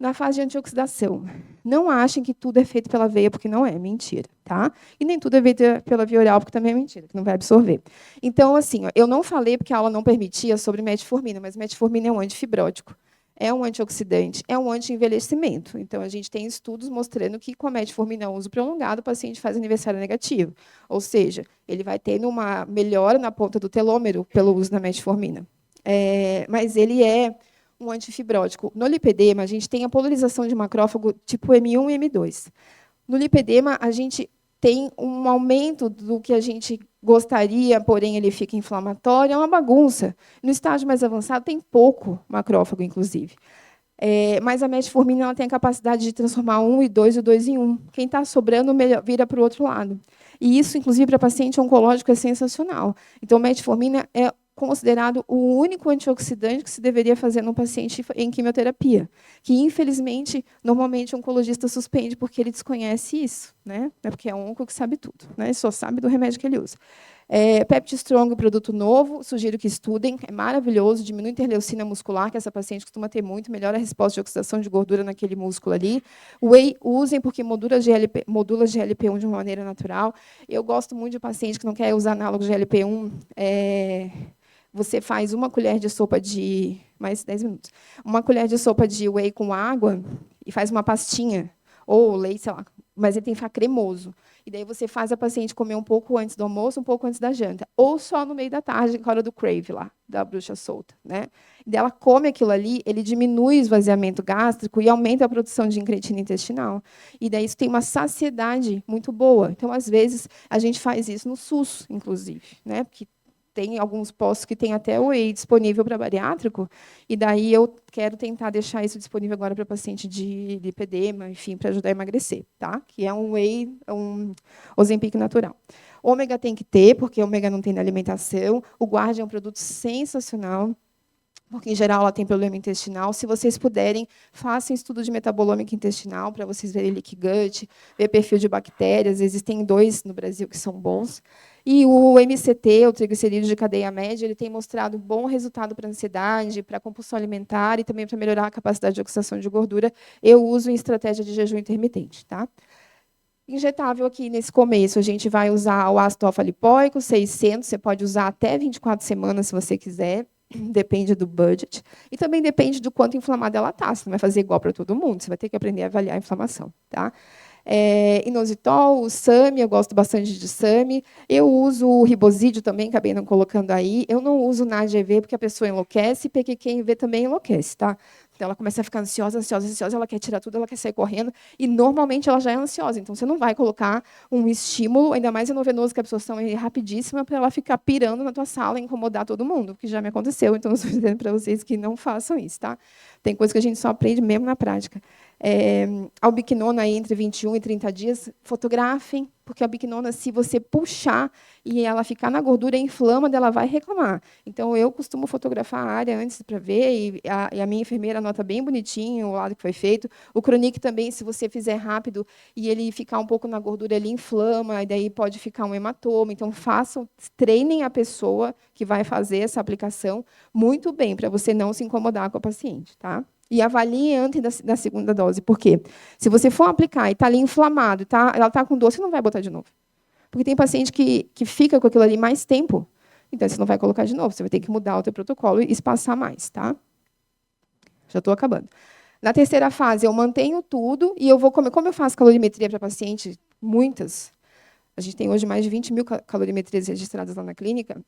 Na fase de antioxidação, não achem que tudo é feito pela veia, porque não é, mentira, tá? E nem tudo é feito pela via oral, porque também é mentira, que não vai absorver. Então, assim, eu não falei, porque a aula não permitia, sobre metformina, mas metformina é um antifibrótico, é um antioxidante, é um anti-envelhecimento. Então, a gente tem estudos mostrando que com a metformina uso prolongado, o paciente faz aniversário negativo. Ou seja, ele vai tendo uma melhora na ponta do telômero pelo uso da metformina. Mas ele é um antifibrótico. No lipedema, a gente tem a polarização de macrófago tipo M1 e M2. No lipedema, a gente tem um aumento do que a gente gostaria, porém ele fica inflamatório, é uma bagunça. No estágio mais avançado, tem pouco macrófago, inclusive. Mas a metformina ela tem a capacidade de transformar 1 e 2 e o 2 em 1. Quem está sobrando vira para o outro lado. E isso, inclusive, para paciente oncológico, é sensacional. Então, a metformina é considerado o único antioxidante que se deveria fazer num paciente em quimioterapia, que, infelizmente, normalmente o oncologista suspende porque ele desconhece isso, né? É porque é um onco que sabe tudo, né? Ele só sabe do remédio que ele usa. Pepti Strong, produto novo, sugiro que estudem, é maravilhoso, diminui a interleucina muscular, que essa paciente costuma ter muito, melhora a resposta de oxidação de gordura naquele músculo ali. Whey, usem, porque modula GLP-1 de uma maneira natural. Eu gosto muito de paciente que não quer usar análogo de GLP-1, você faz uma colher de sopa de... mais 10 minutos. Uma colher de sopa de whey com água e faz uma pastinha, ou leite, sei lá, mas ele tem que ficar cremoso. E daí você faz a paciente comer um pouco antes do almoço, um pouco antes da janta. Ou só no meio da tarde, na hora do crave lá, da bruxa solta. Né? E daí ela come aquilo ali, ele diminui o esvaziamento gástrico e aumenta a produção de incretina intestinal. E daí isso tem uma saciedade muito boa. Então, às vezes, a gente faz isso no SUS, inclusive. Né? Porque tem alguns postos que tem até o whey disponível para bariátrico, e daí eu quero tentar deixar isso disponível agora para paciente de lipedema, enfim, para ajudar a emagrecer, tá? Que é um whey, um Ozempic natural. Ômega tem que ter, porque ômega não tem na alimentação. O Guardia é um produto sensacional, porque, em geral, ela tem problema intestinal. Se vocês puderem, façam estudo de metabolômica intestinal, para vocês verem leaky gut, ver perfil de bactérias. Existem 2 no Brasil que são bons. E o MCT, o triglicerídeo de cadeia média, ele tem mostrado bom resultado para ansiedade, para compulsão alimentar e também para melhorar a capacidade de oxidação de gordura. Eu uso em estratégia de jejum intermitente. Tá? Injetável aqui nesse começo, a gente vai usar o ácido alfa-lipoico, 600, você pode usar até 24 semanas, se você quiser. Depende do budget. E também depende do quanto inflamada ela está. Você não vai fazer igual para todo mundo. Você vai ter que aprender a avaliar a inflamação. Tá? Inositol, o SAMI, eu gosto bastante de SAMI. Eu uso o ribosídeo também, acabei não colocando aí. Eu não uso NAD-EV porque a pessoa enlouquece, e PQQ-EV também enlouquece. Tá? Então, ela começa a ficar ansiosa, ela quer tirar tudo, ela quer sair correndo, e normalmente ela já é ansiosa. Então, você não vai colocar um estímulo, ainda mais endovenoso, que a absorção é rapidíssima, para ela ficar pirando na tua sala e incomodar todo mundo, que já me aconteceu. Então, eu estou dizendo para vocês que não façam isso. Tá? Tem coisa que a gente só aprende mesmo na prática. Albiquinona aí entre 21 e 30 dias, fotografem, porque a albiquinona, se você puxar e ela ficar na gordura, inflama, ela vai reclamar. Então, eu costumo fotografar a área antes para ver, e a minha enfermeira anota bem bonitinho o lado que foi feito. O Chronic também, se você fizer rápido e ele ficar um pouco na gordura, ele inflama, e daí pode ficar um hematoma. Então, treinem a pessoa que vai fazer essa aplicação muito bem, para você não se incomodar com a paciente. Tá? E avalie antes da segunda dose. Por quê? Se você for aplicar e está ali inflamado, ela está com dor, você não vai botar de novo. Porque tem paciente que fica com aquilo ali mais tempo. Então, você não vai colocar de novo. Você vai ter que mudar o teu protocolo e espaçar mais. Tá? Já estou acabando. Na terceira fase, eu mantenho tudo e eu vou comer. Como eu faço calorimetria para paciente, muitas, a gente tem hoje mais de 20 mil calorimetrias registradas lá na clínica,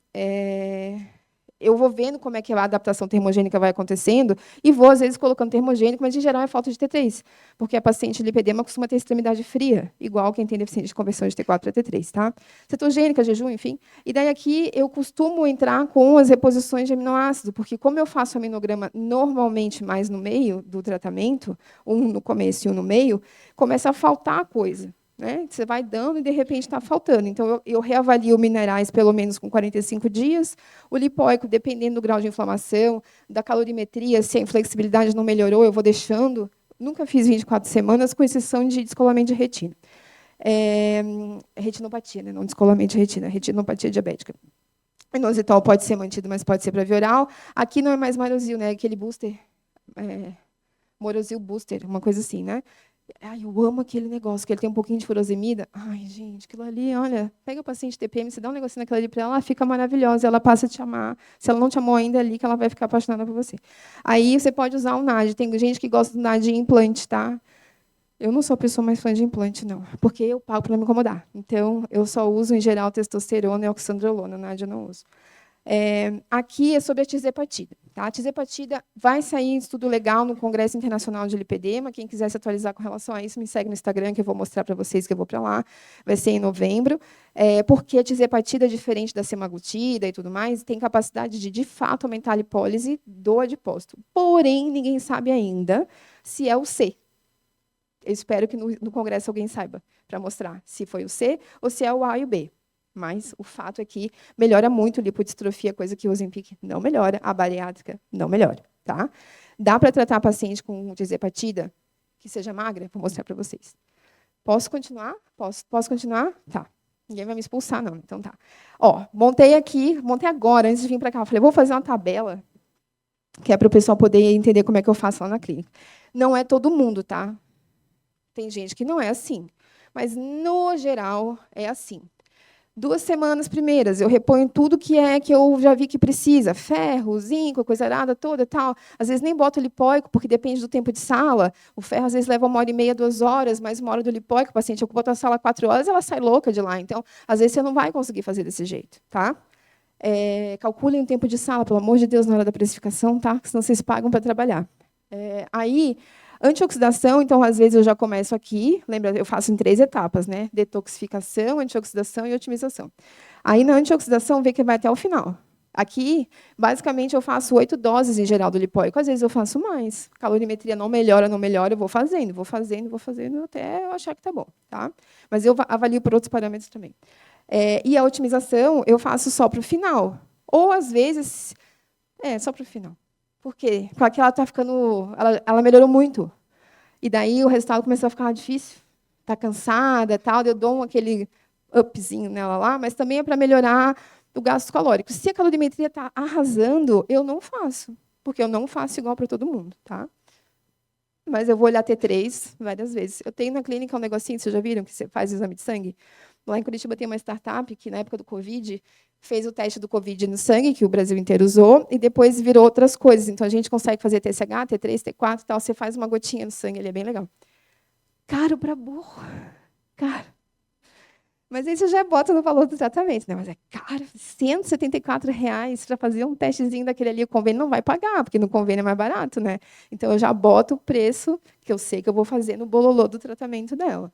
eu vou vendo como é que a adaptação termogênica vai acontecendo e vou, às vezes, colocando termogênico, mas, em geral, é falta de T3, porque a paciente de lipedema costuma ter extremidade fria, igual quem tem deficiência de conversão de T4 para T3. Tá? Cetogênica, jejum, enfim. E daí aqui eu costumo entrar com as reposições de aminoácido, porque como eu faço aminograma normalmente mais no meio do tratamento, um no começo e um no meio, começa a faltar coisa. Né? Você vai dando e, de repente, está faltando. Então, eu reavalio minerais pelo menos com 45 dias. O lipóico, dependendo do grau de inflamação, da calorimetria, se a inflexibilidade não melhorou, eu vou deixando. Nunca fiz 24 semanas, com exceção de descolamento de retina. Retinopatia, né? Não descolamento de retina, retinopatia diabética. Inositol pode ser mantido, mas pode ser para via oral. Aqui não é mais Marosil, né? Aquele booster. Morosil booster, uma coisa assim, né? Ai, eu amo aquele negócio, que ele tem um pouquinho de furosemida. Ai, gente, aquilo ali, olha, pega o paciente TPM, você dá um negocinho naquela ali para ela, fica maravilhosa, ela passa a te amar. Se ela não te amou ainda, é ali que ela vai ficar apaixonada por você. Aí você pode usar o NAD. Tem gente que gosta do NAD em implante, tá? Eu não sou a pessoa mais fã de implante, não, porque eu pago para não me incomodar. Então, eu só uso, em geral, testosterona e oxandrolona, NAD eu não uso. Aqui é sobre a tizepatida. Tá? A tizepatida vai sair estudo legal no Congresso Internacional de Lipedema. Quem quiser se atualizar com relação a isso, me segue no Instagram, que eu vou mostrar para vocês que eu vou para lá. Vai ser em novembro. Porque a tizepatida, diferente da semaglutida e tudo mais, tem capacidade de fato, aumentar a lipólise do adipócito. Porém, ninguém sabe ainda se é o C. Eu espero que no Congresso alguém saiba, para mostrar se foi o C ou se é o A e o B. Mas o fato é que melhora muito a lipodistrofia, coisa que o Ozempic não melhora, a bariátrica não melhora. Tá? Dá para tratar a paciente com tizepatida que seja magra? Vou mostrar para vocês. Posso continuar? Posso continuar? Tá. Ninguém vai me expulsar, não. Então tá. Ó, montei agora, antes de vir para cá. Eu falei, vou fazer uma tabela, que é para o pessoal poder entender como é que eu faço lá na clínica. Não é todo mundo, tá? Tem gente que não é assim. Mas, no geral, é assim. 2 semanas primeiras, eu reponho tudo que eu já vi que precisa. Ferro, zinco, coisa arada toda, tal. Às vezes nem boto lipóico, porque depende do tempo de sala. O ferro, às vezes, leva 1h30, 2 horas, mais 1 hora do lipóico. O paciente ocupa a sala 4 horas, ela sai louca de lá. Então, às vezes, você não vai conseguir fazer desse jeito. Tá? Calculem o tempo de sala, pelo amor de Deus, na hora da precificação, tá? Senão vocês pagam para trabalhar. Aí, antioxidação, então, às vezes, eu já começo aqui. Lembra, eu faço em 3 etapas, né? Detoxificação, antioxidação e otimização. Aí, na antioxidação, vê que vai até o final. Aqui, basicamente, eu faço 8 doses em geral do lipóico. Às vezes, eu faço mais. Calorimetria não melhora, eu vou fazendo, até eu achar que está bom. Tá? Mas eu avalio por outros parâmetros também. E a otimização, eu faço só para o final. Ou, às vezes, só para o final. Por quê? Porque ela está ficando. Ela melhorou muito. E daí o resultado começou a ficar difícil. Está cansada, tal. Eu dou aquele upzinho nela lá, mas também é para melhorar o gasto calórico. Se a calorimetria está arrasando, eu não faço, porque eu não faço igual para todo mundo, tá? Mas eu vou olhar T3 várias vezes. Eu tenho na clínica um negocinho, vocês já viram, que você faz o exame de sangue? Lá em Curitiba tem uma startup que, na época do Covid, fez o teste do Covid no sangue, que o Brasil inteiro usou, e depois virou outras coisas. Então, a gente consegue fazer TSH, T3, T4 e tal. Você faz uma gotinha no sangue, ele é bem legal. Caro para burro. Caro. Mas aí você já bota no valor do tratamento, né? Mas é caro, R$ 174 para fazer um testezinho daquele ali. O convênio não vai pagar, porque no convênio é mais barato, né? Então, eu já boto o preço que eu sei que eu vou fazer no bololô do tratamento dela.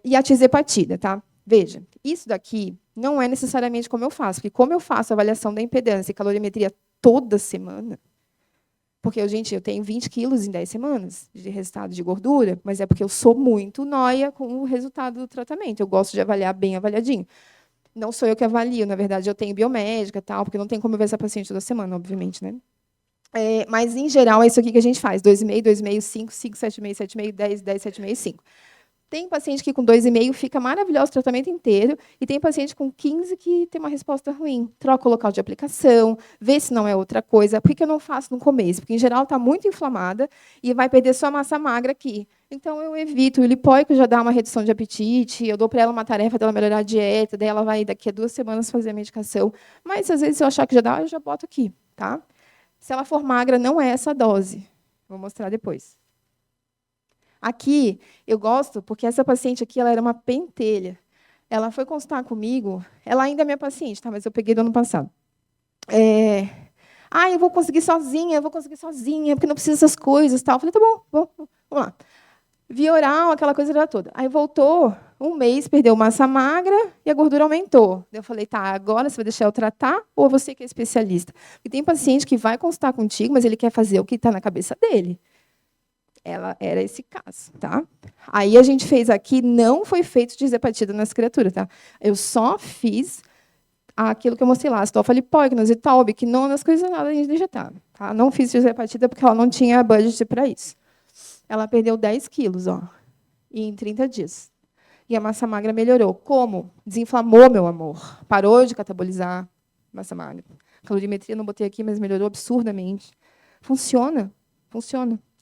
E a tisepatida, tá? Veja, isso daqui não é necessariamente como eu faço, porque como eu faço a avaliação da impedância e calorimetria toda semana, porque, gente, eu tenho 20 quilos em 10 semanas de resultado de gordura, mas é porque eu sou muito nóia com o resultado do tratamento. Eu gosto de avaliar bem avaliadinho. Não sou eu que avalio, na verdade, eu tenho biomédica e tal, porque não tem como eu ver essa paciente toda semana, obviamente, né? Mas, em geral, é isso aqui que a gente faz. 2,5, 2,5, 5, 5, 7,5, 7,5, 10, 10, 7,5, 5. Tem paciente que com 2,5 fica maravilhoso o tratamento inteiro, e tem paciente com 15 que tem uma resposta ruim. Troca o local de aplicação, vê se não é outra coisa. Por que eu não faço no começo? Porque, em geral, está muito inflamada e vai perder só massa magra aqui. Então, eu evito. O lipóico já dá uma redução de apetite, eu dou para ela uma tarefa dela melhorar a dieta, daí ela vai, daqui a 2 semanas, fazer a medicação. Mas, às vezes, se eu achar que já dá, eu já boto aqui. Tá? Se ela for magra, não é essa dose. Vou mostrar depois. Aqui, eu gosto, porque essa paciente aqui ela era uma pentelha. Ela foi consultar comigo, ela ainda é minha paciente, tá? Mas eu peguei do ano passado. Eu vou conseguir sozinha, porque não precisa dessas coisas. Tal. Eu falei, tá bom, vamos lá. Via oral, aquela coisa toda. Aí voltou, 1 mês, perdeu massa magra e a gordura aumentou. Eu falei, tá, agora você vai deixar eu tratar ou você que é especialista? Porque tem paciente que vai consultar contigo, mas ele quer fazer o que está na cabeça dele. Ela era esse caso, tá? Aí a gente fez aqui, não foi feito tisepatida nas criaturas, tá? Eu só fiz aquilo que eu mostrei lá, estofa lipóica, inositol, biquinona, nas coisas nada injetável, tá? Não fiz tisepatida porque ela não tinha budget para isso. Ela perdeu 10 quilos, ó, em 30 dias. E a massa magra melhorou. Como? Desinflamou, meu amor. Parou de catabolizar massa magra. Calorimetria não botei aqui, mas melhorou absurdamente. Funciona,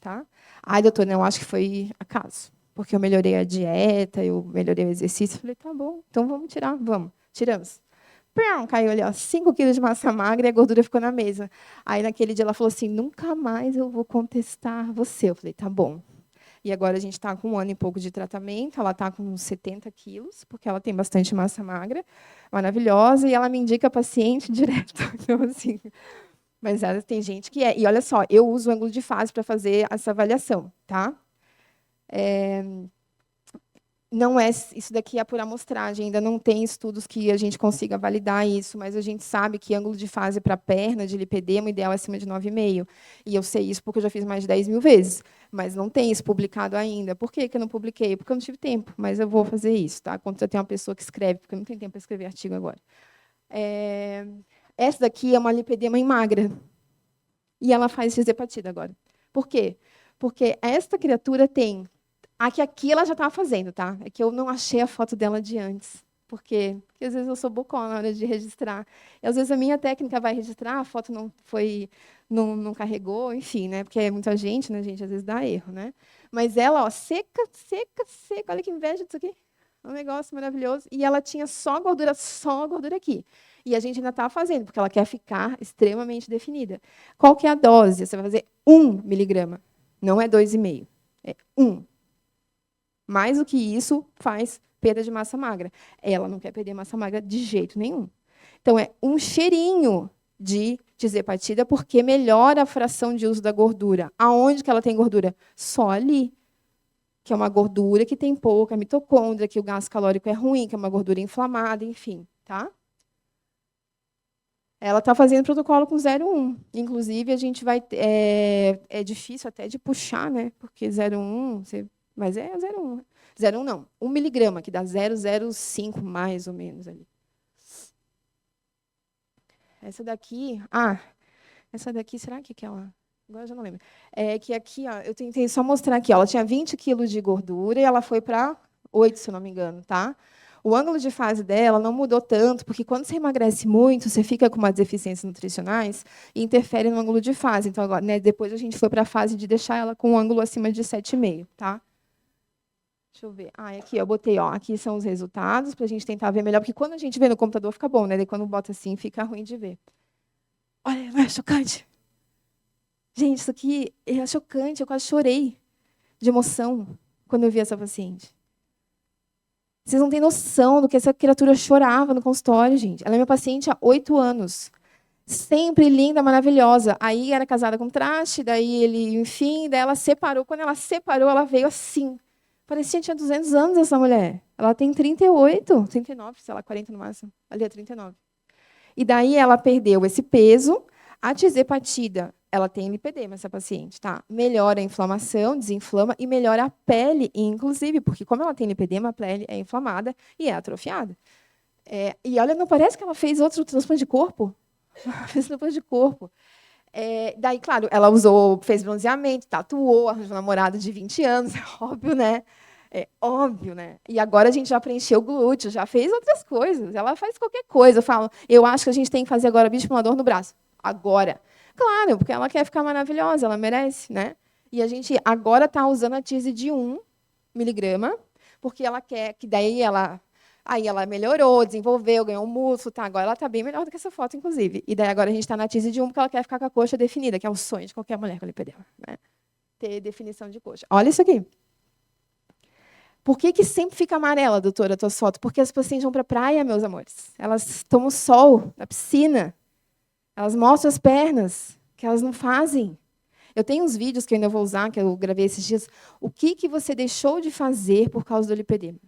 tá? Ai, doutora, não, acho que foi acaso, porque eu melhorei a dieta, eu melhorei o exercício. Eu falei, tá bom, então vamos tirar, vamos. Tiramos. Caiu ali, ó, 5 quilos de massa magra e a gordura ficou na mesa. Aí, naquele dia, ela falou assim, nunca mais eu vou contestar você. Eu falei, tá bom. E agora a gente está com 1 ano e pouco de tratamento, ela está com uns 70 quilos, porque ela tem bastante massa magra, maravilhosa, e ela me indica paciente direto. Então, assim... Mas tem gente que é. E olha só, eu uso o ângulo de fase para fazer essa avaliação, tá? Não é isso daqui é por amostragem, ainda não tem estudos que a gente consiga validar isso, mas a gente sabe que ângulo de fase para perna de lipedema, o ideal é acima de 9,5. E eu sei isso porque eu já fiz mais de 10.000 vezes, mas não tem isso publicado ainda. Por que eu não publiquei? Porque eu não tive tempo, mas eu vou fazer isso, tá? Quando eu tenho uma pessoa que escreve, porque eu não tenho tempo para escrever artigo agora. Essa daqui é uma lipedema em magra. E ela faz tisepatida agora. Por quê? Porque esta criatura tem... Aqui ela já estava fazendo, tá? É que eu não achei a foto dela de antes. Por quê? Porque às vezes eu sou bocó na hora de registrar. E, às vezes a minha técnica vai registrar, a foto não carregou, enfim, né? Porque é muita gente, né, gente? Às vezes dá erro, né? Mas ela, ó, seca, seca, seca. Olha que inveja disso aqui. Um negócio maravilhoso. E ela tinha só a gordura aqui. E a gente ainda está fazendo, porque ela quer ficar extremamente definida. Qual que é a dose? Você vai fazer 1 miligrama. Não é 2,5. É 1. Mais do que isso faz perda de massa magra. Ela não quer perder massa magra de jeito nenhum. Então, é um cheirinho de tizepatida, porque melhora a fração de uso da gordura. Aonde que ela tem gordura? Só ali. Que é uma gordura que tem pouca mitocôndria, que o gasto calórico é ruim, que é uma gordura inflamada, enfim. Tá? Ela está fazendo protocolo com 0,1. Inclusive, a gente vai... É difícil até de puxar, né? Porque 0,1... Mas é 0,1. 0,1 não. 1 miligrama, que dá 0,05 mais ou menos ali. Essa daqui... essa daqui, será que é ela? Agora eu já não lembro. É que aqui, ó, eu tentei só mostrar aqui. Ó, ela tinha 20 quilos de gordura e ela foi para 8, se eu não me engano, tá? O ângulo de fase dela não mudou tanto, porque quando você emagrece muito, você fica com umas deficiências nutricionais e interfere no ângulo de fase. Então, agora, né, depois a gente foi para a fase de deixar ela com um ângulo acima de 7,5, tá? Deixa eu ver. Aqui eu botei, ó, aqui são os resultados, para a gente tentar ver melhor, porque quando a gente vê no computador fica bom, né? Daí quando bota assim, fica ruim de ver. Olha, não é chocante? Gente, isso aqui é chocante, eu quase chorei de emoção quando eu vi essa paciente. Vocês não têm noção do que essa criatura chorava no consultório, gente. Ela é minha paciente há 8 anos. Sempre linda, maravilhosa. Aí era casada com traste, daí ele, enfim, daí ela separou. Quando ela separou, ela veio assim. Parecia que tinha 200 anos essa mulher. Ela tem 38, 39, sei lá, 40 no máximo. Ali é 39. E daí ela perdeu esse peso. A tizepatida, ela tem lipedema, essa paciente, tá? Melhora a inflamação, desinflama e melhora a pele, inclusive, porque como ela tem lipedema, a pele é inflamada e é atrofiada. E olha, não parece que ela fez outro transplante de corpo? Fez transplante de corpo. Daí, claro, ela fez bronzeamento, tatuou, arranjou um namorado de 20 anos, é óbvio, né? É óbvio, né? E agora a gente já preencheu o glúteo, já fez outras coisas. Ela faz qualquer coisa. Eu falo, eu acho que a gente tem que fazer agora bioestimulador no braço. Agora. Claro, porque ela quer ficar maravilhosa, ela merece, né? E a gente agora está usando a tise de 1 miligrama, porque ela quer que daí aí ela melhorou, desenvolveu, ganhou um músculo, tá? Agora ela está bem melhor do que essa foto, inclusive. E daí agora a gente está na tise de 1 porque ela quer ficar com a coxa definida, que é um sonho de qualquer mulher com lipedema, né? Ter definição de coxa. Olha isso aqui. Por que sempre fica amarela, doutora, a tua foto? Porque as pacientes vão para a praia, meus amores. Elas tomam sol na piscina. Elas mostram as pernas, que elas não fazem. Eu tenho uns vídeos que eu ainda vou usar, que eu gravei esses dias. O que você deixou de fazer por causa do lipedema?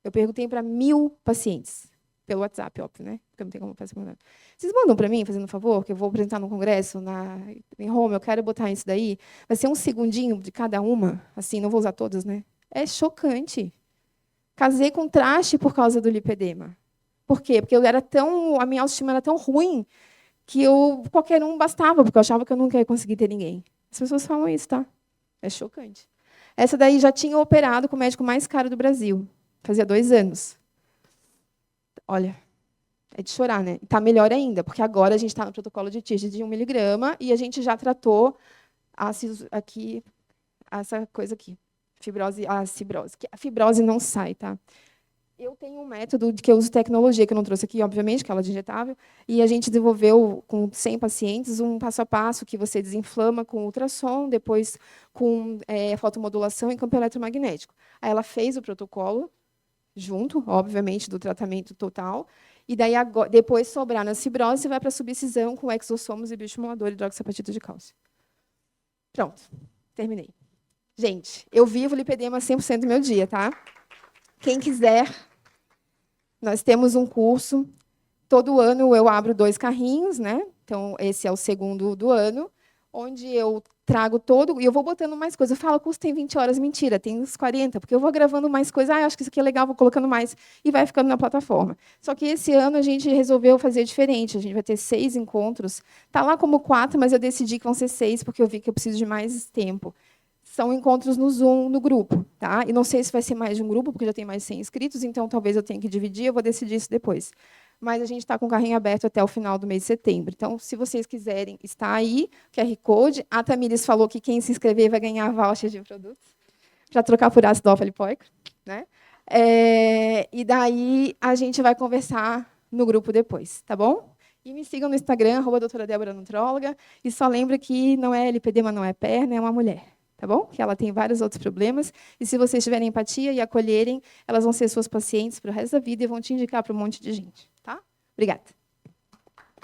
Eu perguntei para 1.000 pacientes. Pelo WhatsApp, óbvio, né? Porque eu não tenho como fazer nada. Vocês mandam para mim, fazendo um favor, que eu vou apresentar no congresso, em Roma, eu quero botar isso daí. Vai ser um segundinho de cada uma. Assim, não vou usar todas, né? É chocante. Casei com traste por causa do lipedema. Por quê? Porque a minha autoestima era tão ruim que qualquer um bastava, porque eu achava que eu nunca ia conseguir ter ninguém. As pessoas falam isso, tá? É chocante. Essa daí já tinha operado com o médico mais caro do Brasil. Fazia 2 anos. Olha, é de chorar, né? Está melhor ainda, porque agora a gente está no protocolo de TIGE de 1 miligrama e a gente já tratou aqui, essa coisa aqui, a fibrose. A fibrose não sai, tá? Eu tenho um método que eu uso tecnologia, que eu não trouxe aqui, obviamente, que é ela de injetável, e a gente desenvolveu com 100 pacientes um passo a passo que você desinflama com ultrassom, depois com fotomodulação e campo eletromagnético. Aí ela fez o protocolo, junto, obviamente, do tratamento total, e daí depois sobrar na fibrose, você vai para a subcisão com exossomos e bioestimulador e hidroxapatita de cálcio. Pronto, terminei. Gente, eu vivo lipedema 100% do meu dia, tá? Quem quiser, nós temos um curso. Todo ano eu abro 2 carrinhos, né? Então, esse é o segundo do ano, onde eu trago todo... E eu vou botando mais coisas. Eu falo, o curso tem 20 horas. Mentira, tem uns 40, porque eu vou gravando mais coisas. Acho que isso aqui é legal, vou colocando mais. E vai ficando na plataforma. Só que esse ano a gente resolveu fazer diferente. A gente vai ter 6 encontros. Está lá como 4, mas eu decidi que vão ser 6, porque eu vi que eu preciso de mais tempo. são encontros no Zoom, no grupo. Tá? E não sei se vai ser mais de um grupo, porque já tem mais de 100 inscritos, então talvez eu tenha que dividir, eu vou decidir isso depois. Mas a gente está com o carrinho aberto até o final do mês de setembro. Então, se vocês quiserem, está aí, QR Code. A Tamires falou que quem se inscrever vai ganhar voucher de produtos, para trocar por ácido alfa-lipoico. Né? E daí a gente vai conversar no grupo depois, tá bom? E me sigam no Instagram, @doutora Débora Nutróloga. E só lembra que não é lipedema, não é perna, é uma mulher. Tá bom? Que ela tem vários outros problemas. E se vocês tiverem empatia e acolherem, elas vão ser suas pacientes para o resto da vida e vão te indicar para um monte de gente. Tá? Obrigada.